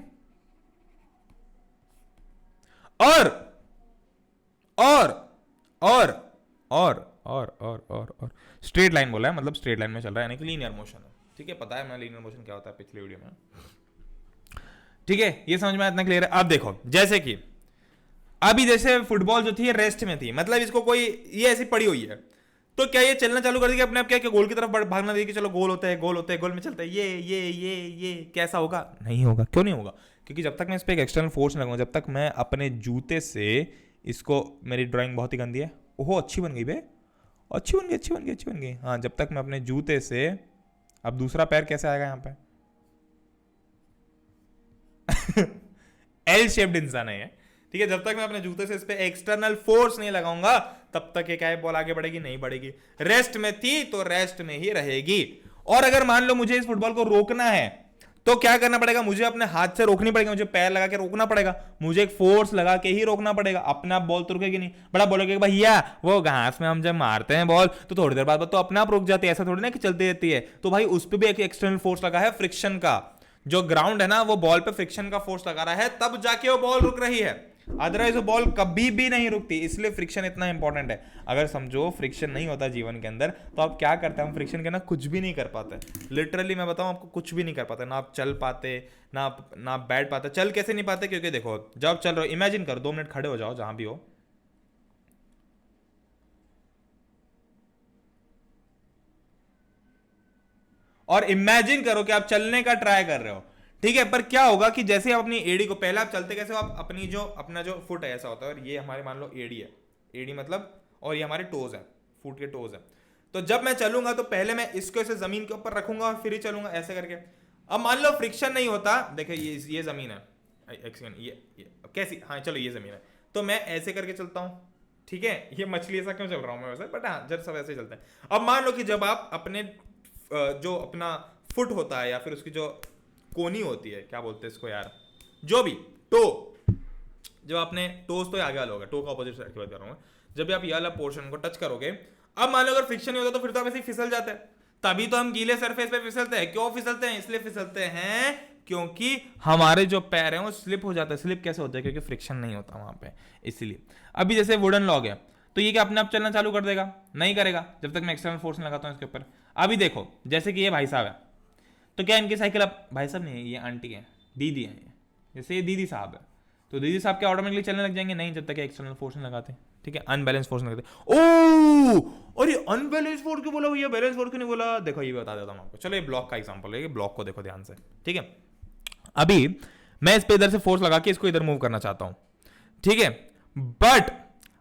और स्ट्रेट लाइन बोला है, मतलब स्ट्रेट लाइन में चल रहा है, यानी कि लीनियर मोशन है, ठीक है। पता है मैं लीनियर मोशन क्या होता है पिछले वीडियो में, ठीक है, ये समझ में इतना क्लियर है। अब देखो, जैसे कि अभी जैसे फुटबॉल जो थी रेस्ट में थी, मतलब इसको कोई ये ऐसी पड़ी हुई है, तो क्या ये चलना चालू कर देगी अपने आप? क्या गोल की तरफ भागना देगी, चलो गोल होता है, गोल होता है, गोल में चलता है, ये कैसा होगा? नहीं होगा। क्यों नहीं होगा? क्योंकि जब तक मैं इस पर एक एक्सटर्नल फोर्स न लगाऊं, जब तक मैं अपने जूते से इसको, मेरी ड्राइंग बहुत ही गंदी है, ओहो अच्छी बन गई बे, अच्छी बन गई। हाँ, जब तक मैं अपने जूते से, अब दूसरा पैर कैसे आएगा यहाँ पे? एल शेप्ड इंसान है, ठीक है। जब तक मैं अपने जूते से इस पे एक्सटर्नल फोर्स नहीं लगाऊंगा तब तक ये क्या है, बॉल आगे बढ़ेगी नहीं बढ़ेगी। रेस्ट में थी तो रेस्ट में ही रहेगी। और अगर मान लो मुझे इस फुटबॉल को रोकना है तो क्या करना पड़ेगा? मुझे अपने हाथ से रोकनी पड़ेगी, मुझे पैर लगा के रोकना पड़ेगा, मुझे एक फोर्स लगा के ही रोकना पड़ेगा। अपने आप बॉल तो रुकेगी नहीं। बड़ा बोलोगे भैया वो घास में हम जब मारते हैं बॉल तो थोड़ी देर बाद तो अपने आप रुक जाती है, ऐसा थोड़ी ना कि चलती रहती है। तो भाई उस पर भी एक एक्सटर्नल फोर्स लगा है, फ्रिक्शन का। जो ग्राउंड है ना, वो बॉल पे फ्रिक्शन का फोर्स लगा रहा है, तब जाके वो बॉल रुक रही है। अदरवाइज वो बॉल कभी भी नहीं रुकती, इसलिए फ्रिक्शन इतना इंपॉर्टेंट है। अगर समझो फ्रिक्शन नहीं होता जीवन के अंदर तो आप क्या करते हैं, हम फ्रिक्शन के ना कुछ भी नहीं कर पाते, लिटरली मैं बताऊं आपको, कुछ भी नहीं कर पाते, ना आप चल पाते, ना आप बैठ पाते। चल कैसे नहीं पाते, क्योंकि देखो जब आप चल रहे हो, इमेजिन करो 2 मिनट खड़े हो जाओ जहां भी हो, और इमेजिन करो कि आप चलने का ट्राई कर रहे हो, ठीक है, पर क्या होगा कि जैसे आप अपनी एडी को, पहले आप चलते कैसे हो, आप अपनी जो अपना जो फुट है ऐसा होता है, और ये हमारे मान लो एडी है, एडी मतलब, और ये हमारे टोज है, फुट के टोज है। तो जब मैं चलूंगा तो पहले मैं इसको ऐसे जमीन के ऊपर रखूंगा और फिर ही चलूंगा ऐसे करके। अब मान लो फ्रिक्शन नहीं होता, देखो ये जमीन है, एक सेकंड, ये कैसी, हाँ चलो ये जमीन है, तो मैं ऐसे करके चलता हूँ, ठीक है, ये मछली ऐसा क्यों चल रहा हूँ मैं वैसे, बट हाँ जब सब ऐसे चलते हैं। अब मान लो कि जब आप अपने जो अपना फुट होता है या फिर उसकी जो कोनी होती है, क्या बोलते हैं इसको यार, जो भी टो, जब आपने टोस तो आगे वाला होगा, टो का ऑपोजिट साइड की बात कर रहा हूँ, जब भी आप ये वाला पोर्शन को टच करोगे, अब मान लो अगर फ्रिक्शन नहीं होता तो फिर तो आप ऐसे ही फिसल जाते हैं। तभी तो हम गीले सरफेस पे फिसलते हैं। क्यों फिसलते हैं? इसलिए फिसलते हैं क्योंकि हमारे जो पैर हैं वो स्लिप हो जाते हैं। स्लिप कैसे होता है? क्योंकि फ्रिक्शन नहीं होता वहां पे, इसलिए। अभी जैसे वुडन लॉग है तो ये क्या अपने आप चलना चालू कर देगा? नहीं करेगा जब तक मैं एक्सटर्नल फोर्स नहीं लगाता हूँ इसके ऊपर। अभी देखो जैसे कि ये भाई साहब है, तो क्या इनकी साइकिल, अब भाई साहब नहीं है, ये आंटी है, दीदी है, ये जैसे ये दीदी साहब है, तो दीदी साहब क्या ऑटोमेटिकली चलने लग जाएंगे? नहीं, जब तक एक्सटर्नल फोर्स नहीं लगाते, ठीक है, अनबैलेंस फोर्स नहीं लगाते। ओ और ये अनबैलेंस फोर्स क्यों बोला भैया, बैलेंस फोर्स क्यों नहीं बोला? देखो ये बता देता हूँ आपको। चलो ये ब्लॉक का एग्जांपल है, ब्लॉक को देखो ध्यान से, ठीक है। अभी मैं इस पे इधर से फोर्स लगा के इसको इधर मूव करना चाहता हूं, ठीक है, बट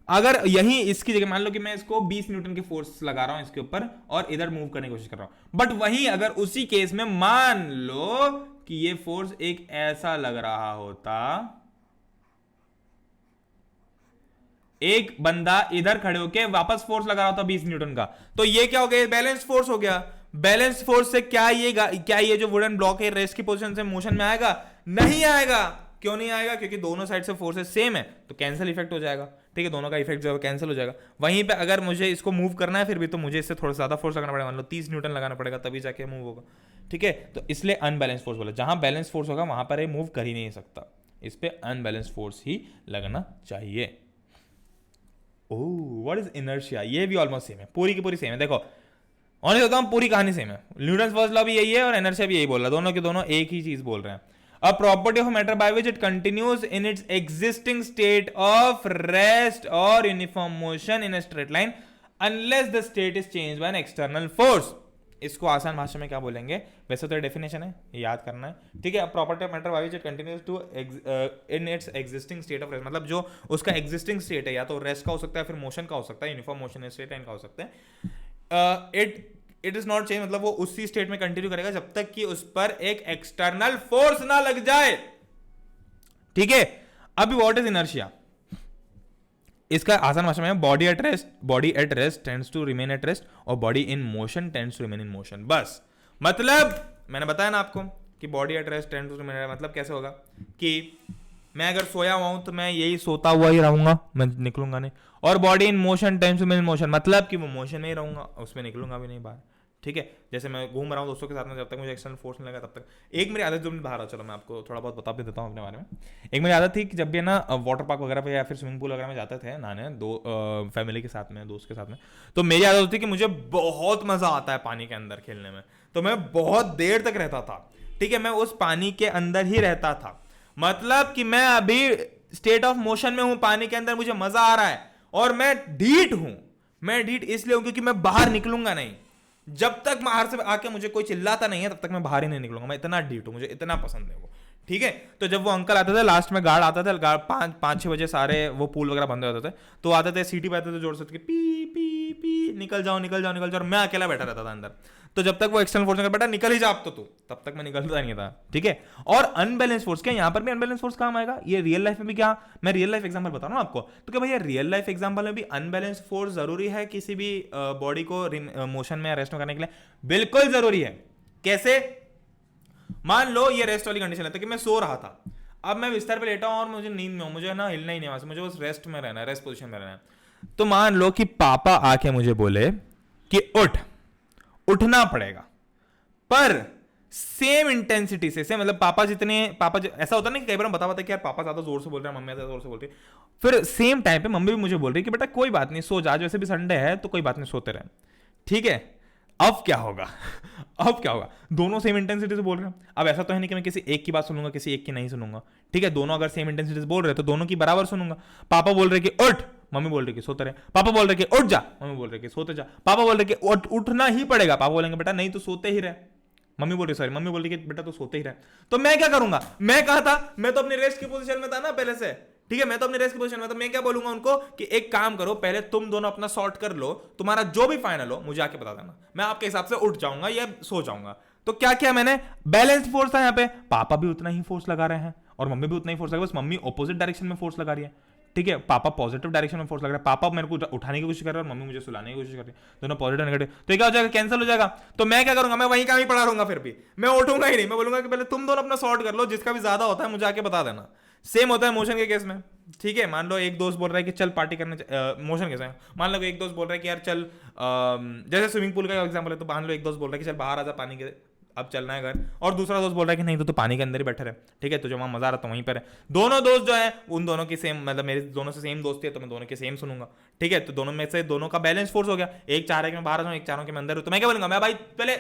अगर यही इसकी जगह मान लो कि मैं इसको 20 न्यूटन की फोर्स लगा रहा हूं इसके ऊपर और इधर मूव करने की कोशिश कर रहा हूं, बट वहीं अगर उसी केस में मान लो कि ये फोर्स एक ऐसा लग रहा होता, एक बंदा इधर खड़े होके वापस फोर्स लगा रहा था 20 न्यूटन का, तो ये क्या हो गया? बैलेंस फोर्स हो गया। बैलेंस फोर्स से क्या ये जो वुडन ब्लॉक है रेस्ट की पोजीशन से मोशन में आएगा? नहीं आएगा। क्यों नहीं आएगा? क्योंकि दोनों साइड से फोर्सेस सेम है, तो कैंसिल इफेक्ट हो जाएगा, ठीक है, दोनों का इफेक्ट जो है कैंसिल हो जाएगा। वहीं पे अगर मुझे इसको मूव करना है फिर भी, तो मुझे इससे थोड़ा ज्यादा फोर्स लगाना पड़ेगा, मान लो 30 न्यूटन लगाना पड़ेगा, तभी जाके मूव होगा, ठीक है। तो इसलिए अनबैलेंस फोर्स बोला। जहां बैलेंस फोर्स होगा वहां पर ये मूव कर ही नहीं सकता, इस पे अनबैलेंस फोर्स ही लगना चाहिए। Oh what is inertia? ये भी ऑलमोस्ट सेम है, पूरी की पूरी सेम है। देखो ऑनेस्ट होता हूं, पूरी कहानी सेम है। न्यूटन्स फर्स्ट लॉ भी यही है और इनर्शिया भी यही बोल रहा है, दोनों के दोनों एक ही चीज बोल रहे हैं। A property of matter by which it continues in its existing state of rest or uniform motion in a straight line unless the state is changed by an external force. इसको आसान भाषा में क्या बोलेंगे? वैसे तो डेफिनेशन है, ये याद करना है, ठीक है। Property of matter by which it continues to in its existing state of rest, मतलब जो उसका एग्जिस्टिंग स्टेट है, या तो रेस्ट का हो सकता है, फिर मोशन का हो सकता है, यूनिफॉर्म मोशन है, स्ट्रेट लाइन का हो सकता है। इट इज नॉट चेंज, मतलब वो उसी स्टेट में कंटिन्यू करेगा जब तक कि उस पर एक एक्सटर्नल फोर्स ना लग जाए, ठीक है। अभी व्हाट इज इनर्शिया? इसका आसान भाषा में body at rest tends to remain at rest और body in motion tends to remain in motion. बस मतलब मैंने बताया ना आपको कि body at rest tends to remain, मतलब कैसे होगा कि मैं अगर सोया हुआ हूं तो मैं यही सोता हुआ ही रहूंगा, मैं निकलूंगा नहीं। और body in motion tends to remain in motion, मतलब कि वो मोशन में ही रहूंगा, उसमें निकलूंगा भी नहीं बाहर, ठीक है। जैसे मैं घूम रहा हूँ दोस्तों के साथ में, जब तक मुझे एक्सटर्नल फोर्स नहीं लगा तब तक। एक मेरी आदत जो मैं बाहर, चलो मैं आपको थोड़ा बहुत बता भी देता हूँ अपने बारे में। एक मेरी आदत थी कि जब भी ना वाटर पार्क वगैरह पे या फिर स्विमिंग पूल वगैरह में जाते थे नहाने, फैमिली के साथ में, दोस्त के साथ में, तो मेरी आदत होती कि मुझे बहुत मजा आता है पानी के अंदर खेलने में, तो मैं बहुत देर तक रहता था, ठीक है, मैं उस पानी के अंदर ही रहता था। मतलब कि मैं अभी स्टेट ऑफ मोशन में हूं, पानी के अंदर मुझे मजा आ रहा है और मैं ढीठ हूं। मैं ढीठ इसलिए हूं क्योंकि मैं बाहर निकलूंगा नहीं, जब तक बाहर से आके मुझे कोई चिल्लाता नहीं है तब तक मैं बाहर ही नहीं निकलूंगा। मैं इतना ढीठ हूं, मुझे इतना पसंद है वो, ठीक है। तो जब वो अंकल आते थे, लास्ट में गार्ड आता था, गार्ड 5-6 बजे सारे वो पूल वगैरह बंद हो जाते थे, तो आते थे, सीटी पे आते थे जोर से कि पी पी पी निकल जाओ निकल जाओ निकल जाओ, और मैं अकेला बैठा रहता था अंदर। तो जब तक वो एक्सटर्नल फोर्स बेटा निकल ही जा अब तो तू, तब तक मैं निकलता नहीं था, ठीक है। और अनबैलेंस फोर्स, क्या यहाँ पर भी अनबैलेंस फोर्स काम आएगा? ये रियल लाइफ में भी, क्या मैं रियल लाइफ एग्जांपल बता रहा हूँ आपको, तो क्या भैया रियल लाइफ एग्जांपल में भी अनबैलेंस फोर्स जरूरी है किसी भी बॉडी को मोशन में रेस्ट में करने के लिए? बिल्कुल जरूरी है। कैसे? मान लो ये रेस्ट वाली कंडीशन है कि मैं सो रहा था, अब मैं बिस्तर पे लेटा हूं और मुझे नींद में हूं, मुझे ना हिलना ही नहीं, वहां से मुझे बस रेस्ट में रहना है, रेस्ट पोजीशन में रहना है। तो मान लो कि पापा आके मुझे बोले कि उठना पड़ेगा, पर सेम इंटेंसिटी से मतलब ऐसा होता है ना कि कई बार हम बता पाते कि यार पापा ज्यादा जोर से बोल रहे हैं, मम्मी ज्यादा जोर से बोल रही है, फिर सेम टाइम पे मम्मी भी मुझे बोल रही है कि बेटा कोई बात नहीं, सो जा, वैसे भी संडे है तो कोई बात नहीं, सोते रहे, ठीक है। अब क्या होगा अब क्या होगा, दोनों सेम इंटेंसिटी से बोल रहे हैं। अब ऐसा तो है नहीं कि मैं किसी एक की बात सुनूंगा, किसी एक की नहीं सुनूंगा, ठीक है। दोनों अगर सेम इंटेंसिटी से बोल रहे हैं तो दोनों की बराबर सुनूंगा। पापा बोल रहे कि उठ, मम्मी बोल रही कि सोते रहे। पापा बोल रहे कि उठ जा, मम्मी बोल रही कि सोते जा। पापा बोल रहे कि उठना ही पड़ेगा, पापा बोलेंगे बेटा नहीं तो सोते ही रहे। मम्मी बोल रही कि बेटा तो सोते ही रहे। तो मैं क्या करूंगा, मैं कहा था, मैं तो अपनी रेस्ट की पोजीशन में था ना पहले से, ठीक है, मैं तो अपनी रेस्ट की पोजीशन में था। मैं क्या बोलूंगा उनको कि एक काम करो, पहले तुम दोनों अपना सॉर्ट कर लो, तुम्हारा जो भी फाइनल हो मुझे आके बता देना, मैं आपके हिसाब से उठ जाऊंगा या सो जाऊंगा। तो क्या किया मैंने, बैलेंस फोर्स था यहाँ पे, पापा भी उतना ही फोर्स लगा रहे हैं और मम्मी भी उतना ही फोर्स लगा, बस मम्मी ऑपोजिट डायरेक्शन में फोर्स लगा रही है, ठीक है। पापा पॉजिटिव डायरेक्शन में फोर्स लग रहा है, पापा मेरे को उठाने की कोशिश कर रहे हैं और मम्मी मुझे सुलाने की कोशिश कर रही है, दोनों पॉजिटिव नेगेटिव। तो क्या हो जाएगा, कैंसिल हो जाएगा। तो मैं क्या करूंगा, मैं वहीं का ही पड़ा रहूंगा, फिर भी मैं उठूंगा ही नहीं। मैं बोलूंगा कि पहले तुम दोनों अपना सॉर्ट कर लो, जिसका भी ज्यादा होता है मुझे आके बता देना। सेम होता है मोशन के केस में, ठीक है। मान लो एक दोस्त बोल रहा है कि चल पार्टी करने, मोशन केस में मान लो एक दोस्त बोल रहा है कि यार चल, जैसे स्विमिंग पूल का एग्जांपल है, तो मान लो एक दोस्त बोल रहा है कि चल बाहर आजा पानी के, अब चलना है घर, और दूसरा दोस्त बोल रहा है कि नहीं तो पानी के अंदर ही बैठे रहे, ठीक है, तो जो वहां मजा आ रहा था वहीं पर है। दोनों दोस्त जो है उन दोनों की सेम, मतलब मेरे दोनों से सेम दोस्ती है तो मैं दोनों के सेम सुनूंगा, ठीक है। तो दोनों में से दोनों का बैलेंस फोर्स हो गया, एक चाह रहा है कि मैं बाहर आ जाऊं, एक चाह रहा हूं कि मैं अंदर हूं। तो मैं क्या बोलूंगा, मैं भाई पहले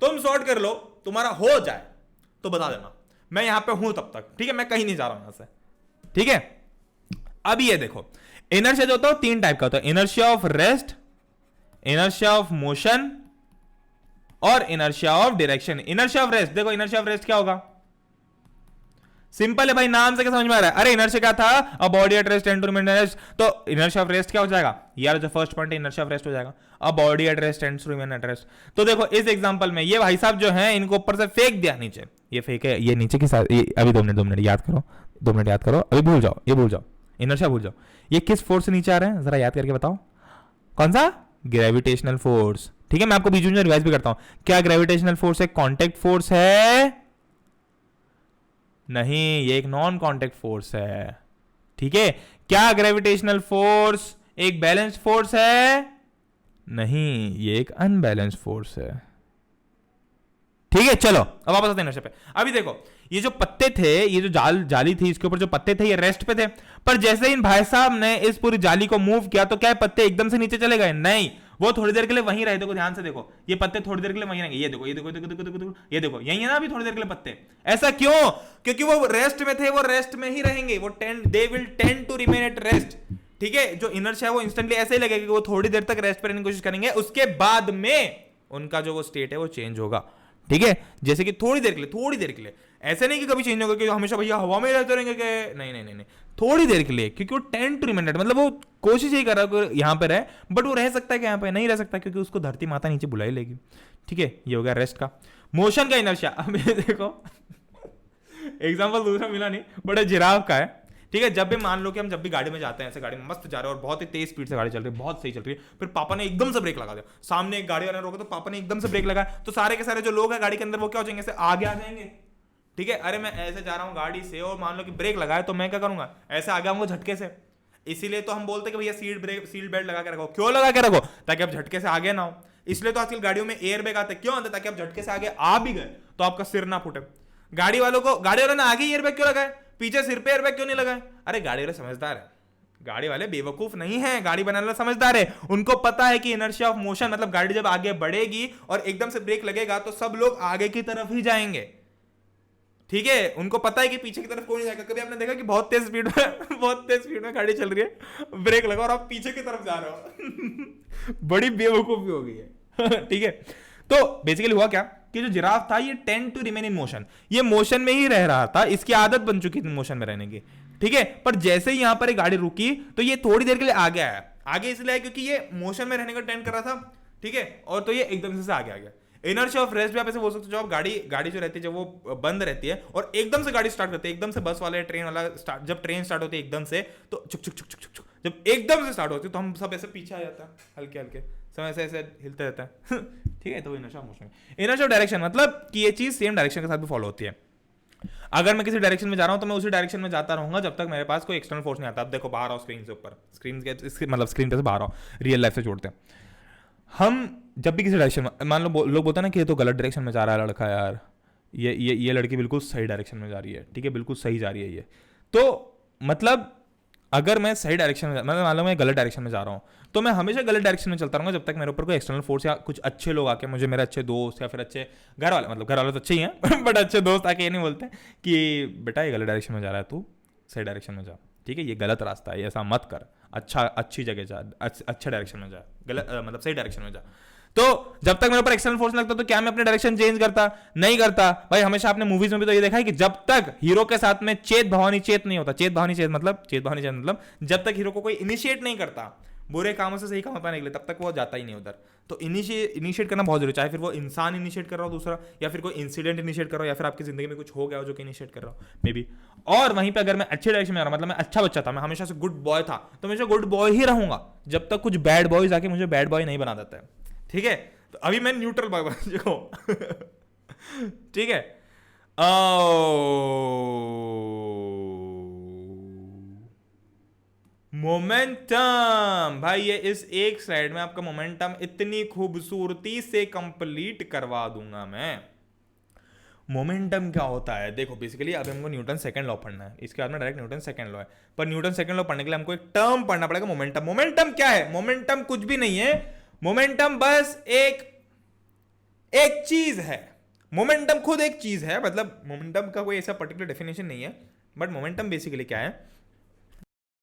तुम सॉर्ट कर लो, तुम्हारा हो जाए तो बता देना, मैं यहां पे हूं तब तक, ठीक है, मैं कहीं नहीं जा रहा हूं यहां से, ठीक है। अब ये देखो, इनर्शिया जो होता है तीन टाइप का होता है, inertia of rest, inertia of motion और inertia of direction. Inertia of rest, देखो इनर्शिया ऑफ रेस्ट क्या होगा, सिंपल है भाई, नाम से क्या समझ में आ रहा है। अरे इनर्शिया क्या था, a body at rest tend to remain rest, तो इनर्शिया ऑफ रेस्ट क्या हो जाएगा, यार जो फर्स्ट पॉइंट है इनर्शिया ऑफ रेस्ट हो जाएगा, a body at rest tends to remain at rest. तो देखो इस एग्जांपल में ये भाई साहब जो है इनको ऊपर से फेंक दिया नीचे, ये फेंक है, ये नीचे की साइड, अभी 2 मिनट याद करो, 2 मिनट याद करो, अभी भूल जाओ, ये भूल जाओ, इनर्शिया भूल जाओ। ये किस फोर्स से नीचे आ रहे हैं जरा याद करके बताओ, कौन सा, ग्रेविटेशनल फोर्स, ठीक है। मैं आपको बीच में रिवाइज भी करता हूं, क्या ग्रेविटेशनल फोर्स एक कांटेक्ट फोर्स है, नहीं, ये एक नॉन कांटेक्ट फोर्स है, ठीक है। क्या ग्रेविटेशनल फोर्स एक बैलेंस्ड फोर्स है, नहीं, ये एक अनबैलेंस्ड फोर्स है, ठीक है। चलो अब वापस आते हैं इनर्शिया पे। अभी देखो ये जो पत्ते थे, ये जो जाली थी, इसके ऊपर जो पत्ते थे ये रेस्ट पे थे, पर जैसे इन भाई साहब ने इस पूरी जाली को मूव किया तो क्या पत्ते एकदम से नीचे चले गए, नहीं, वो थोड़ी देर के लिए वहीं रहे। देखो ध्यान से देखो, ये पत्ते थोड़ी देर के लिए वहीं रहेंगे, ये देखो ये देखो देखो देखो देखो देखो, ये देखो यही है ना अभी थोड़ी देर के लिए पत्ते। ऐसा क्यों, क्योंकि वो रेस्ट में थे, वो रेस्ट में ही रहेंगे, वो they will tend to remain at rest, ठीक है। जो इनर्शिया है वो इंस्टेंटली ऐसे ही लगेगा कि वो थोड़ी देर तक रेस्ट पर रहने की कोशिश करेंगे, उसके बाद में उनका जो वो स्टेट है वो चेंज होगा, ठीक है। जैसे कि थोड़ी देर के लिए, ऐसे नहीं कि कभी चेंज होगा कि हमेशा भैया हवा में रहते रहेंगे कि नहीं नहीं नहीं नहीं, थोड़ी देर के लिए, क्योंकि वो 10 to रिमेन, मतलब वो कोशिश ही कर रहा है यहां पे रहे, बट वो रह सकता है कि यहां पे नहीं रह सकता, क्योंकि उसको धरती माता नीचे बुला ही लेगी, ठीक है। ये हो गया रेस्ट का। मोशन का इनर्शिया, अब ये देखो एग्जांपल दूसरा मिला नहीं, बट जिराफ का है, ठीक है। जब भी मान लो कि हम जब भी गाड़ी में जाते हैं, ऐसे गाड़ी में मस्त जा रहे हैं और बहुत ही तेज स्पीड से गाड़ी चल रही है, बहुत सही चल रही है, फिर पापा ने एकदम से ब्रेक लगा दिया, सामने एक गाड़ी वाला रोका तो पापा ने एकदम से ब्रेक लगाया, तो सारे के सारे जो लोग हैं गाड़ी के अंदर वो क्या हो जाएंगे, ऐसे आगे आ जाएंगे, ठीक है। अरे मैं ऐसे जा रहा हूँ गाड़ी से और मान लो कि ब्रेक लगाए तो मैं क्या करूंगा, ऐसे आगे आऊंगा झटके से। इसीलिए तो हम बोलते हैं कि भैया सीट बेल्ट लगा के रखो, क्यों लगा के रखो, ताकि आप झटके से आगे ना हो। इसलिए तो आजकल गाड़ियों में एयर बैग आते, क्यों आते, ताकि आप झटके से आगे आ भी गए तो आपका सिर ना फूटे। गाड़ी वालों ने आगे एयर बैग क्यों लगाए, पीछे सिर पे एयरबैग क्यों नहीं लगाए, अरे गाड़ी वाले समझदार है, गाड़ी वाले बेवकूफ नहीं है, गाड़ी बनाने वाले समझदार है, उनको पता है कि इनर्शिया ऑफ मोशन, मतलब गाड़ी जब आगे बढ़ेगी और एकदम से ब्रेक लगेगा तो सब लोग आगे की तरफ ही जाएंगे, ठीक है। उनको पता है कि पीछे की तरफ कोई नहीं जाएगा। कभी आपने देखा कि बहुत तेज स्पीड में गाड़ी चल रही है, ब्रेक लगा और आप पीछे की तरफ जा रहे हो बड़ी बेवकूफी हो गई है ठीक है। तो बेसिकली हुआ क्या कि जो जिराफ था ये tend to remain in motion, ये मोशन में ही रह रहा था, इसकी आदत बन चुकी थी मोशन में रहने की, ठीक है। पर जैसे ही यहां पर एक गाड़ी रुकी तो ये थोड़ी देर के लिए आगे आया, आगे इसलिए आया क्योंकि ये मोशन में रहने का टेंड कर रहा था, ठीक है। और तो ये एकदम से आगे आ गया। इनर्शिया ऑफ रेस्ट भी आप ऐसे बोल सकते हो, जब गाड़ी जो रहती है जब वो बंद रहती है और एकदम से गाड़ी स्टार्ट करती है, एकदम से बस वाले ट्रेन वाला जब ट्रेन स्टार्ट होती है एकदम से, तो चुक चुक चुक चुक चुक, जब एकदम से स्टार्ट होती है तो हम सब ऐसे पीछे आ जाते हैं, हल्के हल्के सब ऐसे ऐसे हिलते रहता है ठीक है। तो इनर्शिया मोशन, इनर्शिया डायरेक्शन मतलब कि ये चीज सेम डायरेक्शन के साथ भी फॉलो होती है। अगर मैं किसी डायरेक्शन में जा रहा हूं तो मैं उसी डायरेक्शन में जाता रहूंगा जब तक मेरे पास कोई एक्सटर्नल फोर्स नहीं आता। अब देखो बाहर आओ स्क्रीन से ऊपर, मतलब स्क्रीन पे से बाहर आओ, रियल लाइफ से जोड़ते हैं हम। जब भी किसी डायरेक्शन में मान लो लोग बोलते हैं ना कि ये तो गलत डायरेक्शन में जा रहा है लड़का यार, ये लड़की बिल्कुल सही डायरेक्शन में जा रही है, ठीक है, बिल्कुल सही जा रही है ये। तो मतलब अगर मैं सही डायरेक्शन में मतलब मान लो मैं गलत डायरेक्शन में जा रहा हूँ, तो मैं हमेशा गलत डायरेक्शन में चलता रहूँगा जब तक मेरे ऊपर कोई एक्सटर्नल फोर्स या कुछ अच्छे लोग आके मुझे, मेरे अच्छे दोस्त या फिर अच्छे घर वाले, मतलब घर वाले तो अच्छे ही हैं बट अच्छे दोस्त आके ये नहीं बोलते कि बेटा ये गलत डायरेक्शन में जा रहा है, तू सही डायरेक्शन में जा, ठीक है, ये गलत रास्ता है, ऐसा मत कर, अच्छी जगह जा, अच्छे डायरेक्शन में जा, गलत मतलब सही डायरेक्शन में जा। तो जब तक मेरे ऊपर एक्सटर्नल फोर्स लगता तो क्या मैं अपने डायरेक्शन चेंज करता? नहीं करता भाई। हमेशा आपने मूवीज में भी तो ये देखा है कि जब तक हीरो के साथ में चेत भवानी चेत नहीं होता, चेत भवानी चेत मतलब जब तक हीरो को कोई इनिशिएट नहीं करता बुरे कामों से सही काम पाने के लिए, तब तक वो जाता ही नहीं उधर। तो इनिशिएट करना बहुत जरूरी, चाहे फिर वो इंसान इनिशिएट कर रहा हो दूसरा, या फिर कोई इंसिडेंट इनिशिएट कर रहा हो, या फिर आपकी जिंदगी में कुछ हो गया हो जो कि इनिशिएट कर रहा हो मे बी। और वहीं पे अगर मैं अच्छे डायरेक्शन में आ रहा, मतलब मैं अच्छा बच्चा था, मैं हमेशा से गुड बॉय था, तो हमेशा गुड बॉय ही रहूंगा जब तक कुछ बैड बॉयज आके मुझे बैड बॉय नहीं बना देता है, ठीक है। तो अभी मैं न्यूट्रल बॉय बन चुका हूं ठीक है। मोमेंटम भाई, ये इस एक स्लाइड में आपका मोमेंटम इतनी खूबसूरती से कंप्लीट करवा दूंगा मैं। मोमेंटम क्या होता है देखो, बेसिकली अभी हमको न्यूटन सेकंड लॉ पढ़ना है, इसके बाद में डायरेक्ट न्यूटन सेकंड लॉ है, पर न्यूटन सेकंड लॉ पढ़ने के लिए हमको एक टर्म पढ़ना पड़ेगा, मोमेंटम। मोमेंटम क्या है? मोमेंटम कुछ भी नहीं है, मोमेंटम बस एक चीज है। मोमेंटम खुद एक चीज है, मतलब मोमेंटम का कोई ऐसा पर्टिकुलर डेफिनेशन नहीं है, बट मोमेंटम बेसिकली क्या है,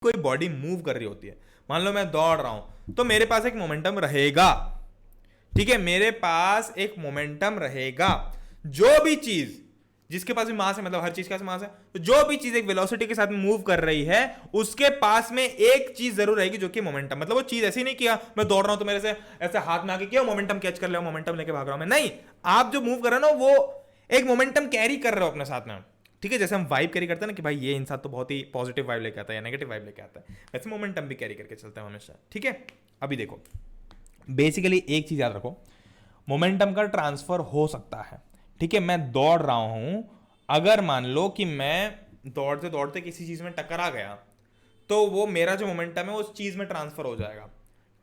कोई बॉडी मूव कर रही होती है, मान लो मैं दौड़ रहा हूं तो मेरे पास एक मोमेंटम रहेगा, ठीक है, मेरे पास एक मोमेंटम रहेगा। जो भी चीज जिसके पास भी मास है, मतलब हर चीज के पास मास है, तो जो भी चीज एक वेलोसिटी के साथ मूव कर रही है उसके पास में एक चीज जरूर रहेगी जो कि मोमेंटम। मतलब वो चीज ऐसी नहीं किया मैं दौड़ रहा हूं तो मेरे से ऐसे हाथ में आके किया मोमेंटम कैच कर लिया, मोमेंटम लेके भाग रहा हूं मैं, नहीं, आप जो मूव कर रहे हो ना वो एक मोमेंटम कैरी कर रहे हो अपने साथ में, ठीक है। जैसे हम वाइब कैरी करते हैं ना कि भाई ये इंसान तो बहुत ही पॉजिटिव वाइब लेके आता है या नेगेटिव वाइब लेके आता है, वैसे मोमेंटम भी कैरी करके चलते हैं हमेशा, ठीक है। अभी देखो बेसिकली एक चीज याद रखो, मोमेंटम का ट्रांसफर हो सकता है, ठीक है। मैं दौड़ रहा हूं, अगर मान लो कि मैं दौड़ते दौड़ते किसी चीज में टकरा गया तो वो मेरा जो मोमेंटम है उस चीज में ट्रांसफर हो जाएगा,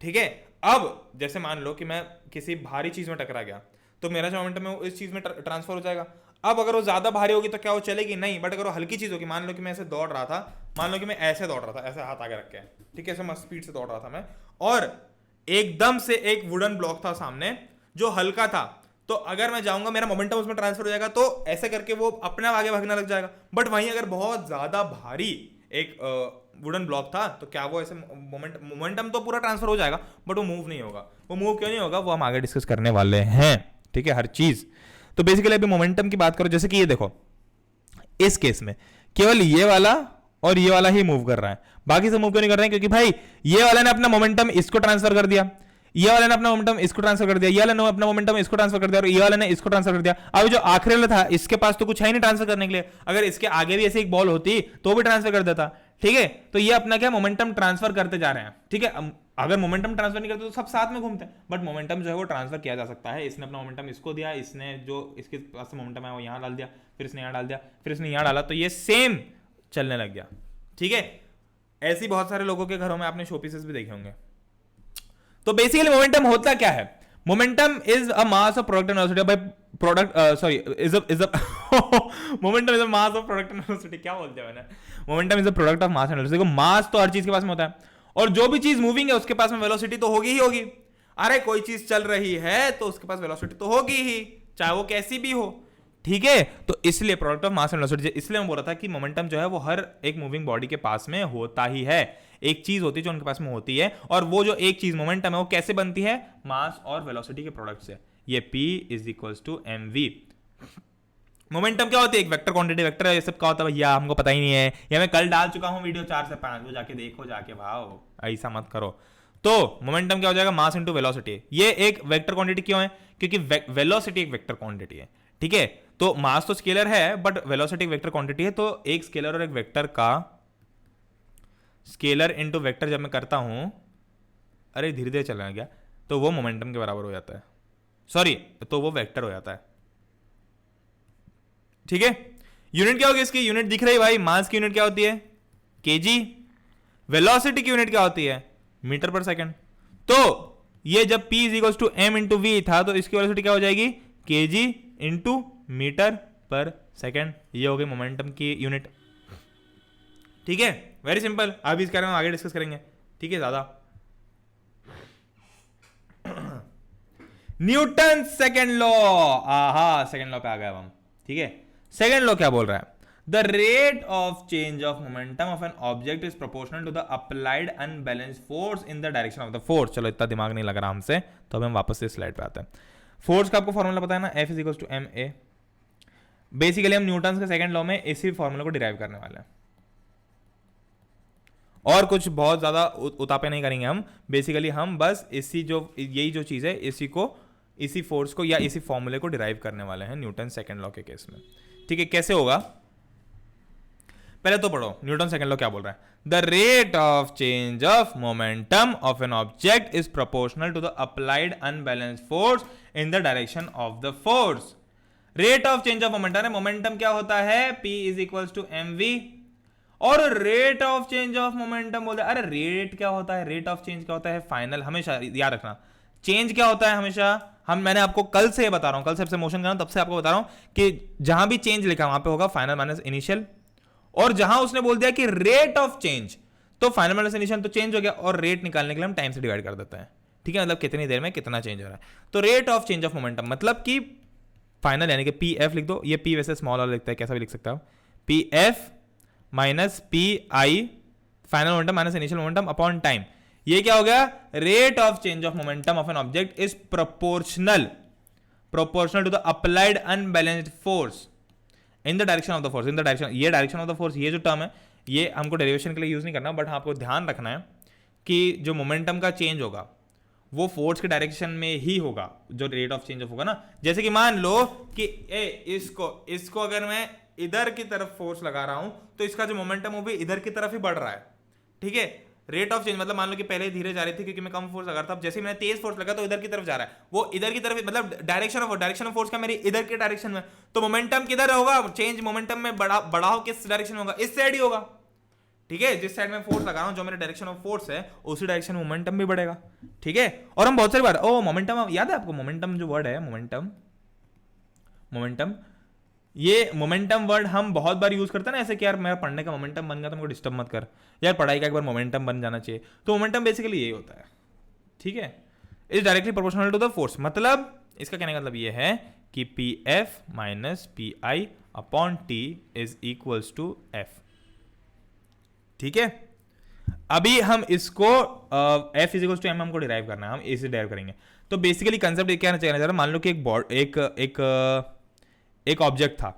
ठीक है। अब जैसे मान लो कि मैं किसी भारी चीज में टकरा गया तो मेरा जो मोमेंटम है इस चीज में ट्रांसफर हो जाएगा। अब अगर वो ज्यादा भारी होगी तो क्या वो चलेगी? नहीं। बट अगर वो हल्की चीज होगी, मान लो कि मैं ऐसे दौड़ रहा था, मान लो कि मैं ऐसे दौड़ रहा था, ऐसे हाथ आगे रख के, ठीक है, ऐसे मस्त स्पीड से दौड़ रहा था मैं, और एकदम से एक वुडन ब्लॉक था सामने जो हल्का था, तो अगर मैं जाऊंगा मेरा मोमेंटम उसमें ट्रांसफर हो जाएगा, तो ऐसे करके वो अपने आप आगे भागने लग जाएगा। बट वहीं अगर बहुत ज्यादा भारी एक वुडन ब्लॉक था तो क्या वो ऐसे मोमेंटम तो पूरा ट्रांसफर हो जाएगा बट वो मूव नहीं होगा। वो मूव क्यों नहीं होगा वो हम आगे डिस्कस करने वाले हैं, ठीक है, हर चीज। तो बेसिकली अभी मोमेंटम की बात करो, जैसे कि ये देखो इस केस में केवल ये वाला और ये वाला ही मूव कर रहा है, बाकी से मूव क्यों नहीं कर रहे हैं? क्योंकि भाई ये वाला ने अपना मोमेंटम इसको ट्रांसफर कर दिया, ये वाले ने अपना मोमेंटम इसको ट्रांसफर कर दिया, ये वाले ने अपना मोमेंटम इसको ट्रांसफर कर दिया, और ये वाले ने इसको ट्रांसफर कर दिया। अब जो आखिरी वाला था इसके पास तो कुछ है नहीं ट्रांसफर करने के लिए, अगर इसके आगे भी ऐसे एक बॉल होती तो भी ट्रांसफर कर देता, ठीक है। तो ये अपना क्या मोमेंटम ट्रांसफर करते जा रहे हैं, ठीक है। अगर मोमेंटम ट्रांसफर नहीं करते तो सब साथ में घूमते हैं, बट मोमेंटम जो है वो ट्रांसफर किया जा सकता है। इसने अपना मोमेंटम इसको दिया, इसने जो इसके पास मोमेंटम है वो यहाँ डाल दिया, फिर इसने यहाँ डाल दिया, फिर इसने यहाँ डाला, तो ये सेम चलने लग गया, ठीक है। ऐसी बहुत सारे लोगों के घरों में आपने शो पीसेस भी देखे होंगे। तो बेसिकली मोमेंटम होता क्या है? Momentum is a mass of product and velocity by product, sorry, is a momentum is a mass of product and velocity, क्या बोलते हैं मैंने? Momentum is a product of mass and velocity. देखो मास तो हर चीज के पास में होता है, और जो भी चीज मूविंग है उसके पास में वेलोसिटी तो होगी ही होगी। अरे कोई चीज चल रही है तो उसके पास वेलोसिटी तो होगी ही, चाहे वो कैसी भी हो, ठीक है। तो इसलिए product of mass and velocity, इसलिए मैं बोल रहा था कि मोमेंटम जो है वो हर एक मूविंग बॉडी के पास में होता ही है। एक चीज होती है जो उनके पास में होती है, और वो जो एक चीज मोमेंटम है वो कैसे बनती है? मास और वेलोसिटी के प्रोडक्ट से। ये P is equals to mv। Momentum क्या होती है? एक वेक्टर क्वांटिटी, वेक्टर ये सब क्या होता है भैया हमको पता ही नहीं है, या मैं कल डाल चुका हूं वीडियो 4 से 5, वो जाके देखो जाके, भाव ऐसा मत करो। तो मोमेंटम क्या हो जाएगा? Mass into velocity. ये एक वेक्टर क्वांटिटी क्यों है? क्योंकि वेलोसिटी एक वेक्टर क्वांटिटी है, ठीक है। तो मास तो स्केलर है बट वेलोसिटी एक वेक्टर क्वांटिटी है, तो एक स्केलर और एक वेक्टर का स्केलर इनटू वेक्टर जब मैं करता हूं, अरे धीरे धीरे चलना गया, तो वो मोमेंटम के बराबर हो जाता है, सॉरी, तो वो वेक्टर हो जाता है, ठीक है। यूनिट क्या होगी इसकी? यूनिट दिख रही भाई, मास की यूनिट क्या होती है? केजी। वेलोसिटी की यूनिट क्या होती है? मीटर पर सेकंड। तो ये जब P is equal to m into V था तो इसकी वेलोसिटी क्या हो जाएगी? KG into metre per second, ये हो गई मोमेंटम की यूनिट। ठीक है, वेरी सिंपल। अभी इसके बारे में आगे डिस्कस करेंगे। ठीक है, ज्यादा न्यूटन सेकेंड लॉ, आहा सेकेंड लॉ पे आ गए अब हम। ठीक है, सेकेंड लॉ क्या बोल रहा है? The rate of change of momentum of an object is proportional to the applied unbalance force in the direction of the force. चलो इतना दिमाग नहीं लग रहा हमसे, तो अब हम वापस से स्लाइड पे आते हैं। फोर्स का आपको फॉर्मूला पता है ना, F is equal to m a. Basically हम न्यूटन के सेकेंड लॉ में इसी फॉर्मूला को डिराइव करने वाले हैं, और कुछ बहुत ज्यादा उतापे नहीं करेंगे हम। बेसिकली हम बस इसी जो यही जो चीज है इसी फोर्स को या इसी फॉर्मूले को डिराइव करने वाले हैं न्यूटन सेकेंड लॉ के केस में। ठीक है, कैसे होगा पहले तो पढ़ो। न्यूटन सेकेंड लॉ क्या बोल रहा है? The rate of change of momentum of an object is proportional to the applied unbalance force in the direction of the force. Rate of change of momentum, momentum क्या होता है? P is equal to M V. और rate of change of momentum बोलते हैं, अरे rate क्या होता है? रेट ऑफ चेंज क्या होता है? फाइनल। हमेशा याद रखना, चेंज क्या होता है हमेशा। मैंने आपको कल से बता रहा हूं, कल से मोशन कर रहा हूं, तब से आपको बता रहा हूं कि जहां भी चेंज लिखा वहां पे होगा फाइनल माइनस इनिशियल। और जहां उसने बोल दिया कि रेट ऑफ चेंज, तो फाइनल माइनस इनिशियल तो चेंज हो गया, और रेट निकालने के लिए हम टाइम से डिवाइड कर देते हैं। ठीक है, मतलब कितनी देर में कितना चेंज हो रहा है। तो rate of change of momentum मतलब कि फाइनल, यानी कि पी एफ लिख दो। ये पी वैसे स्मॉल वाला लिखता है, कैसा भी लिख सकता हो। P f minus p i final momentum minus initial momentum upon time. ये क्या हो गया? Rate of change of momentum of an object is proportional to the applied unbalanced force in the direction of the force. In the direction, ये direction of the force, ये जो term है ये हमको डेरिवेशन के लिए यूज नहीं करना, बट आपको ध्यान रखना है कि जो मोमेंटम का चेंज होगा वो फोर्स के डायरेक्शन में ही होगा, जो रेट ऑफ चेंज ऑफ होगा ना। जैसे कि मान लो कि इसको अगर मैं इधर की तरफ फोर्स लगा रहा हूं तो इसका जो मोमेंटम वो भी इधर की तरफ ही बढ़ रहा है। ठीक है, रेट ऑफ चेंज मतलब मान लो कि पहले धीरे जा रही थी क्योंकि मैं कम फोर्स लगा रहा था, जैसे मैंने तेज फोर्स लगा तो इधर की तरफ जा रहा है, वो इधर की तरफ, मतलब डायरेक्शन ऑफ फोर्स का मेरी इधर के डायरेक्शन में। तो मोमेंटम किधर होगा? चेंज मोमेंटम में बढ़ाव किस डायरेक्शन में होगा? इस साइड ही होगा। ठीक है, जिस साइड में फोर्स लगा रहा हूं, जो मेरा डायरेक्शन ऑफ फोर्स है, उसी डायरेक्शन में मोमेंटम भी बढ़ेगा। ठीक है, और हम बहुत सारी बार मोमेंटम याद है आपको? मोमेंटम जो वर्ड है, मोमेंटम ये मोमेंटम वर्ड हम बहुत बार यूज करते हैं ना, ऐसे कि यार मेरा पढ़ने का मोमेंटम बन गया तो मुझको डिस्टर्ब मत कर, यार पढ़ाई का एक बार मोमेंटम बन जाना चाहिए। तो मोमेंटम बेसिकली यही होता है। ठीक है, is directly proportional to the force. मतलब इसका कहने का मतलब ये है कि p f minus p i upon t is equals to f. ठीक है, अभी हम इसको f is equals to m हमको डिराइव करना है, हम इसे डिराइव करेंगे। तो बेसिकली कंसेप्ट क्या कहना चाह रहा है? मान लो कि एक ऑब्जेक्ट था,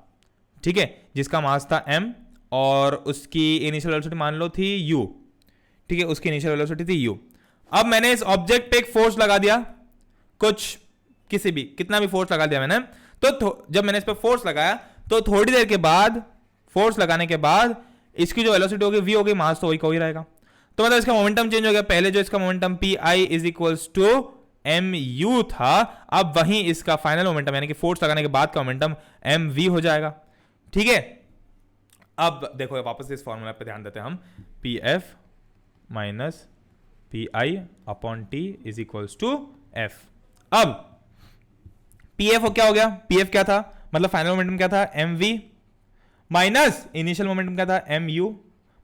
ठीक है, जिसका मास था m और उसकी इनिशियल वेलोसिटी मान लो थी u। ठीक है, उसकी इनिशियल वेलोसिटी थी u। अब मैंने इस ऑब्जेक्ट पे एक फोर्स लगा दिया, कितना भी फोर्स लगा दिया मैंने। तो जब मैंने इस पे फोर्स लगाया तो थोड़ी देर के बाद, फोर्स लगाने के बाद इसकी जो वेलोसिटी होगी v होगी, मास तो वही को ही रहेगा। तो मतलब इसका मोमेंटम चेंज हो गया। पहले जो इसका momentum p i is equals to m u था, अब वहीं इसका फाइनल मोमेंटम यानी कि फोर्स लगाने के बाद का मोमेंटम एम वी हो जाएगा। ठीक है, अब देखो वापस इस फॉर्मूला पे ध्यान देते हैं हम। P f minus p i upon t is equals to f. अब पी एफ क्या हो गया? पी एफ क्या था? मतलब फाइनल मोमेंटम क्या था? M v minus initial momentum क्या था? M you.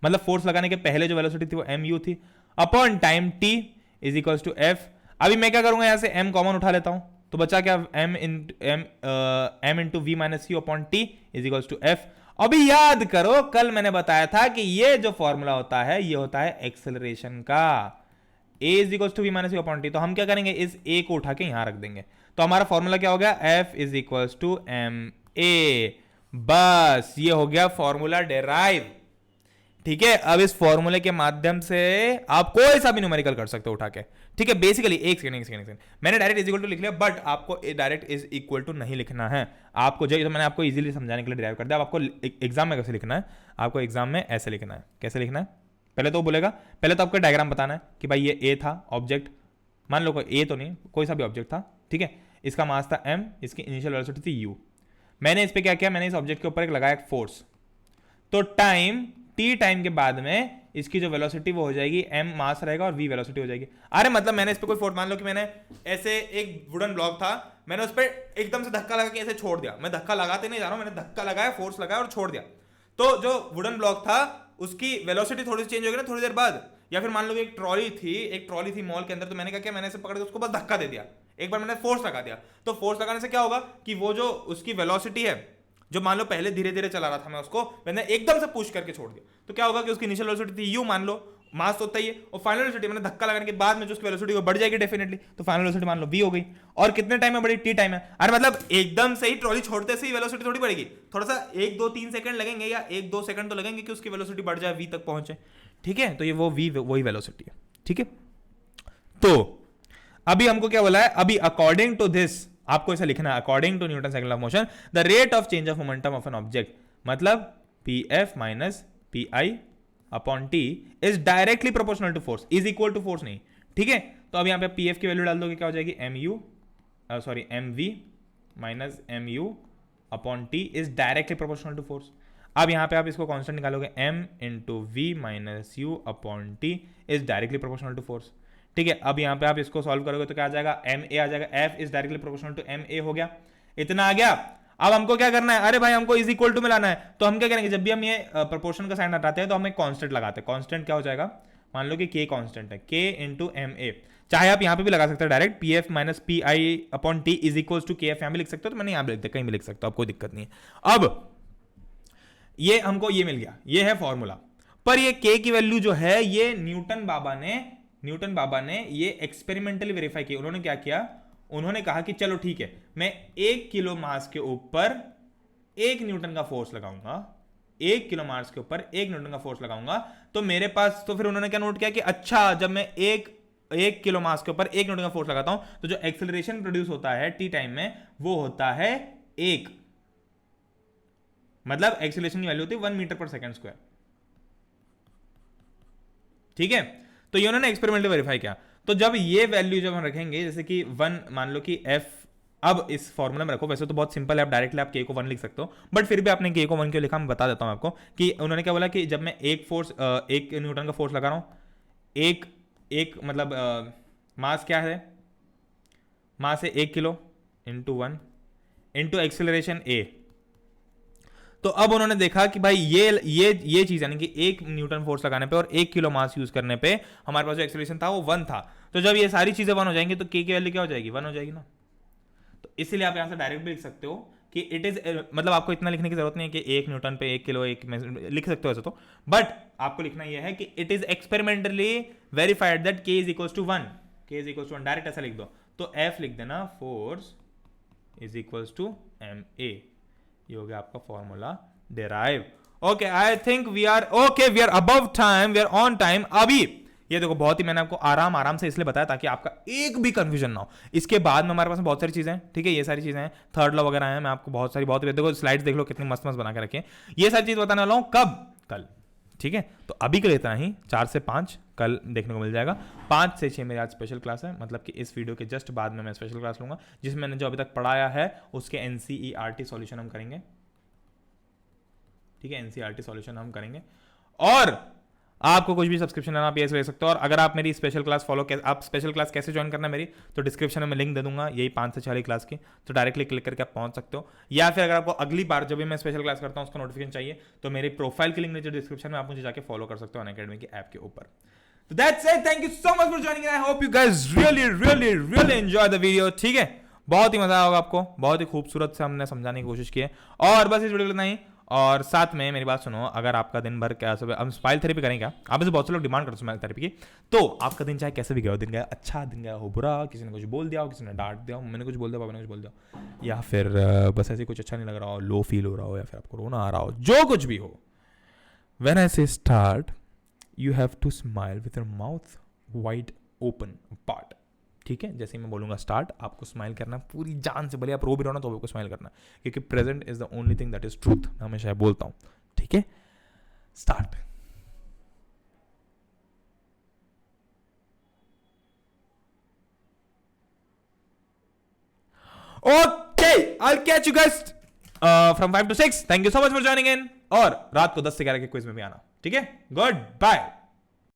मतलब फोर्स लगाने के पहले जो वेलोसिटी थी वो एम यू थी, upon time t is equals to f. अभी मैं क्या करूंगा? यहां से m कॉमन उठा लेता हूं, तो बचा क्या? m into v minus u upon t is equals to f. अभी याद करो, कल मैंने बताया था कि ये जो फॉर्मूला होता है ये होता है एक्सेलरेशन का, a is equals to v minus u upon t. तो हम क्या करेंगे? इस a को उठा के यहां रख देंगे, तो हमारा फॉर्मूला क्या हो गया? f is equals to m a. बस ये हो गया फॉर्मूला डेराइव। ठीक है, अब इस फॉर्मूले के माध्यम से आप कोई सा भी न्यूमेरिकल कर सकते हो उठा के। ठीक है, बेसिकली एक सेकंड मैंने डायरेक्ट इज इक्वल टू लिख लिया, बट आपको डायरेक्ट इज इक्वल टू नहीं लिखना है। आपको जो तो मैंने आपको इजीली समझाने के लिए डिराइव कर दिया। अब आपको एग्जाम में कैसे लिखना है? आपको एग्जाम में ऐसे लिखना है। कैसे लिखना है? पहले तो बोलेगा, पहले तो आपको डायग्राम बताना है कि भाई ये ए था ऑब्जेक्ट, मान लो ए तो नहीं, कोई सा भी ऑब्जेक्ट था। ठीक है, इसका मास था m, इसकी इनिशियल वेलोसिटी थी u। मैंने इस पर क्या किया? मैंने इस ऑब्जेक्ट के ऊपर एक लगाया फोर्स, तो टी टाइम के बाद में इसकी जो वेलोसिटी वो हो जाएगी m मास रहेगा और v वेलोसिटी हो जाएगी। अरे मतलब मैंने इस पे कोई फोर्स, मान लो कि मैंने ऐसे एक वुडन ब्लॉक था, मैंने उस पर एकदम से धक्का लगा के ऐसे छोड़ दिया, मैं धक्का लगाते नहीं जा रहा हूं, मैंने धक्का लगाया, फोर्स लगाया और छोड़ दिया, तो जो वुडन ब्लॉक था उसकी वेलोसिटी थोड़ी सी चेंज हो गई ना थोड़ी देर बाद। या फिर मान लो एक ट्रॉली थी मॉल के अंदर, तो मैंने क्या किया, मैंने ऐसे पकड़ के उसको बस धक्का दे दिया, एक बार मैंने फोर्स लगा दिया, तो फोर्स लगाने से क्या होगा कि वो जो उसकी वेलोसिटी है, जो मान लो पहले धीरे धीरे चला रहा था मैं उसको, मैंने एकदम से पुश करके छोड़ दिया, तो क्या होगा कि उसकी इनिशियल वेलोसिटी थी यू, मान लो मास होता ही है, और फाइनल वेलोसिटी मैंने धक्का लगाने के बाद में जो उसकी वेलोसिटी वो बढ़ जाएगी डेफिनेटली, तो फाइनल वेलोसिटी मान लो v हो गई। और कितने टाइम में बढ़ी, t टाइम है। अरे मतलब एकदम से ही ट्रॉली छोड़ते से ही वेलोसिटी थोड़ी बढ़ेगी, थोड़ा सा 1 2 3 सेकंड लगेंगे या 1 2 सेकंड तो लगेंगे कि उसकी वेलोसिटी बढ़ जाए, v तक पहुंचे, ठीक है। तो ये वो v वही वेलोसिटी है, ठीक है। तो अभी हमको क्या बोला है, अभी अकॉर्डिंग टू दिस आपको ऐसा लिखना है, according to Newton cycle of motion the rate of change of momentum of an object, मतलब pf minus pi upon t is directly proportional to force, is equal to force नहीं, ठीक है। तो अब यहां पे pf की वैल्यू डाल दोगे, क्या हो जाएगी, mv minus mu upon t is directly proportional to force. अब यहां पे आप इसको कांस्टेंट निकालोगे, m into v minus u upon t is directly proportional to force, ठीक है। अब यहां पे आप इसको सॉल्व करोगे तो क्या आ जाएगा, ma आ जाएगा, f is directly proportional to ma हो गया, इतना आ गया। अब हमको क्या करना है, अरे भाई हमको इज इक्वल टू में लाना है, तो हम क्या करेंगे, जब भी हम ये प्रोपोर्शन का साइन हटाते हैं तो हम एक कांस्टेंट लगाते हैं। कांस्टेंट क्या हो जाएगा, मान लो कि k कांस्टेंट है, k इंटू ma, चाहे आप यहां पे भी लगा सकते हो direct, pf minus pi upon t is equal to kf, यहां भी लिख सकते हो, तो मैंने यहां भी लिख दिया, कहीं भी लिख सकते हो, आप कोई दिक्कत नहीं है। अब ये हमको ये मिल गया, ये है फॉर्मूला, पर ये k की वैल्यू जो है ये न्यूटन बाबा ने ये एक्सपेरिमेंटली वेरीफाई किया। उन्होंने क्या किया, उन्होंने कहा कि चलो ठीक है, मैं 1 किलो मास के ऊपर 1 न्यूटन का फोर्स लगाऊंगा, 1 किलो मास के ऊपर 1 न्यूटन का फोर्स लगाऊंगा, तो मेरे पास, तो फिर उन्होंने क्या नोट किया कि अच्छा, जब मैं एक किलो मास के ऊपर 1 न्यूटन का फोर्स लगाता हूं, तो जो एक्सेलरेशन प्रोड्यूस होता है टी टाइम में वो होता है 1, मतलब एक्सेलरेशन की वैल्यू होती है 1 मीटर पर सेकंड स्क्वायर, ठीक है। तो ये उन्होंने एक्सपेरिमेंटली वेरीफाई किया। तो जब ये वैल्यू जब हम रखेंगे, जैसे कि 1 मान लो कि f, अब इस फॉर्मूला में रखो, वैसे तो बहुत सिंपल है, आप डायरेक्टली आप k को 1 लिख सकते हो, बट फिर भी आपने k को 1 क्यों लिखा, मैं बता देता हूं आपको कि उन्होंने क्या बोला कि जब मैं एक न्यूटन का फोर्स लगा रहा हूं, एक मतलब मास क्या है, मास है 1 kilo into 1 into acceleration a। तो अब उन्होंने देखा कि भाई ये चीज, यानी कि 1 न्यूटन फोर्स लगाने पे और 1 किलो मास यूज करने पे हमारे पास जो एक्सेलरेशन था वो 1 था, तो जब ये सारी चीजें 1 हो जाएंगी तो k की वैल्यू क्या हो जाएगी, 1 हो जाएगी ना। तो इसीलिए आप यहां से डायरेक्ट भी लिख सकते हो कि इट इज, मतलब आपको इतना लिखने की जरूरत नहीं है कि 1 न्यूटन पे 1 किलो, एक लिख सकते हो ऐसे तो, बट आपको लिखना यह है कि it is experimentally verified that k is equal to 1, k is equal to 1, direct ऐसा लिख दो। तो f लिख देना, force is equal to ma, ये हो गया आपका formula derive. Okay, I think we are above time, we are on time. अभी ये देखो, बहुत ही मैंने आपको आराम से इसलिए बताया ताकि आपका एक भी कंफ्यूजन ना हो। इसके बाद में हमारे पास बहुत सारी चीजें हैं, ठीक है, ये सारी चीजें हैं, थर्ड लॉ वगैरह हैं, मैं आपको बहुत देखो स्लाइड्स देख लो कितनी मस्त बना के रखे, ये सारी चीज बताने वाला हूं कब, कल, ठीक है। तो अभी के लिए इतना ही, 4 से 5 कल देखने को मिल जाएगा, 5 से 6 मेरी आज स्पेशल क्लास है, मतलब कि इस वीडियो के जस्ट बाद में मैं स्पेशल क्लास लूंगा, जिसमें मैंने जो अभी तक पढ़ाया है उसके एनसीईआरटी सॉल्यूशन हम करेंगे, ठीक है, एनसीईआरटी सॉल्यूशन हम करेंगे। और आपको कुछ भी सब्सक्रिप्शन लेना आप ये ले सकते हो। और अगर आप मेरी स्पेशल क्लास आप स्पेशल क्लास कैसे ज्वाइन करना है मेरी, तो डिस्क्रिप्शन में मैं लिंक दे दूंगा, यही 5 से 6 क्लास की, तो डायरेक्टली क्लिक करके आप पहुंच सकते हो। या फिर अगर आपको अगली बार जब भी मैं स्पेशल क्लास करता हूँ उसका नोटिफिकेशन चाहिए, तो मेरी प्रोफाइल की लिंक नीचे डिस्क्रिप्शन में आप मुझे जाके फॉलो कर सकते हो अनअकैडमी की ऐप के ऊपर। तो that's it, thank you so much for joining, I hope you guys really enjoy the video, ठीक है। बहुत ही मजा आएगा आपको, बहुत ही खूबसूरत से हमने समझाने की कोशिश की है। और बस इस वीडियो को इतना ही। और साथ में मेरी बात सुनो, अगर आपका दिन भर क्या सब, हम स्माइल थेरेपी करेंगे क्या, आप ऐसे बहुत से लोग डिमांड करते हैं स्माइल थेरेपी की, तो आपका दिन चाहे कैसे भी गया हो, दिन गया अच्छा, दिन गया हो बुरा, किसी ने कुछ बोल दिया हो, किसी ने डांट दिया हो, मैंने कुछ बोल दिया, पापा ने कुछ बोल दिया, या फिर बस ऐसे कुछ अच्छा नहीं लग रहा हो, लो फील हो रहा हो, या फिर आपको रोना आ रहा हो, जो कुछ भी हो, when I say start you have to smile with your mouth wide open part, ठीक है। जैसे ही मैं बोलूंगा स्टार्ट, आपको स्माइल करना पूरी जान से, भले आप रो भी रहो ना तो आपको स्माइल करना, क्योंकि present is the only thing that is truth, मैं हमेशा बोलता हूं, ठीक है। Start. Okay, I will catch you guys from 5 to 6। Thank you so much for joining in, और रात को 10 से 11 के क्विज में भी आना, ठीक है। Good bye.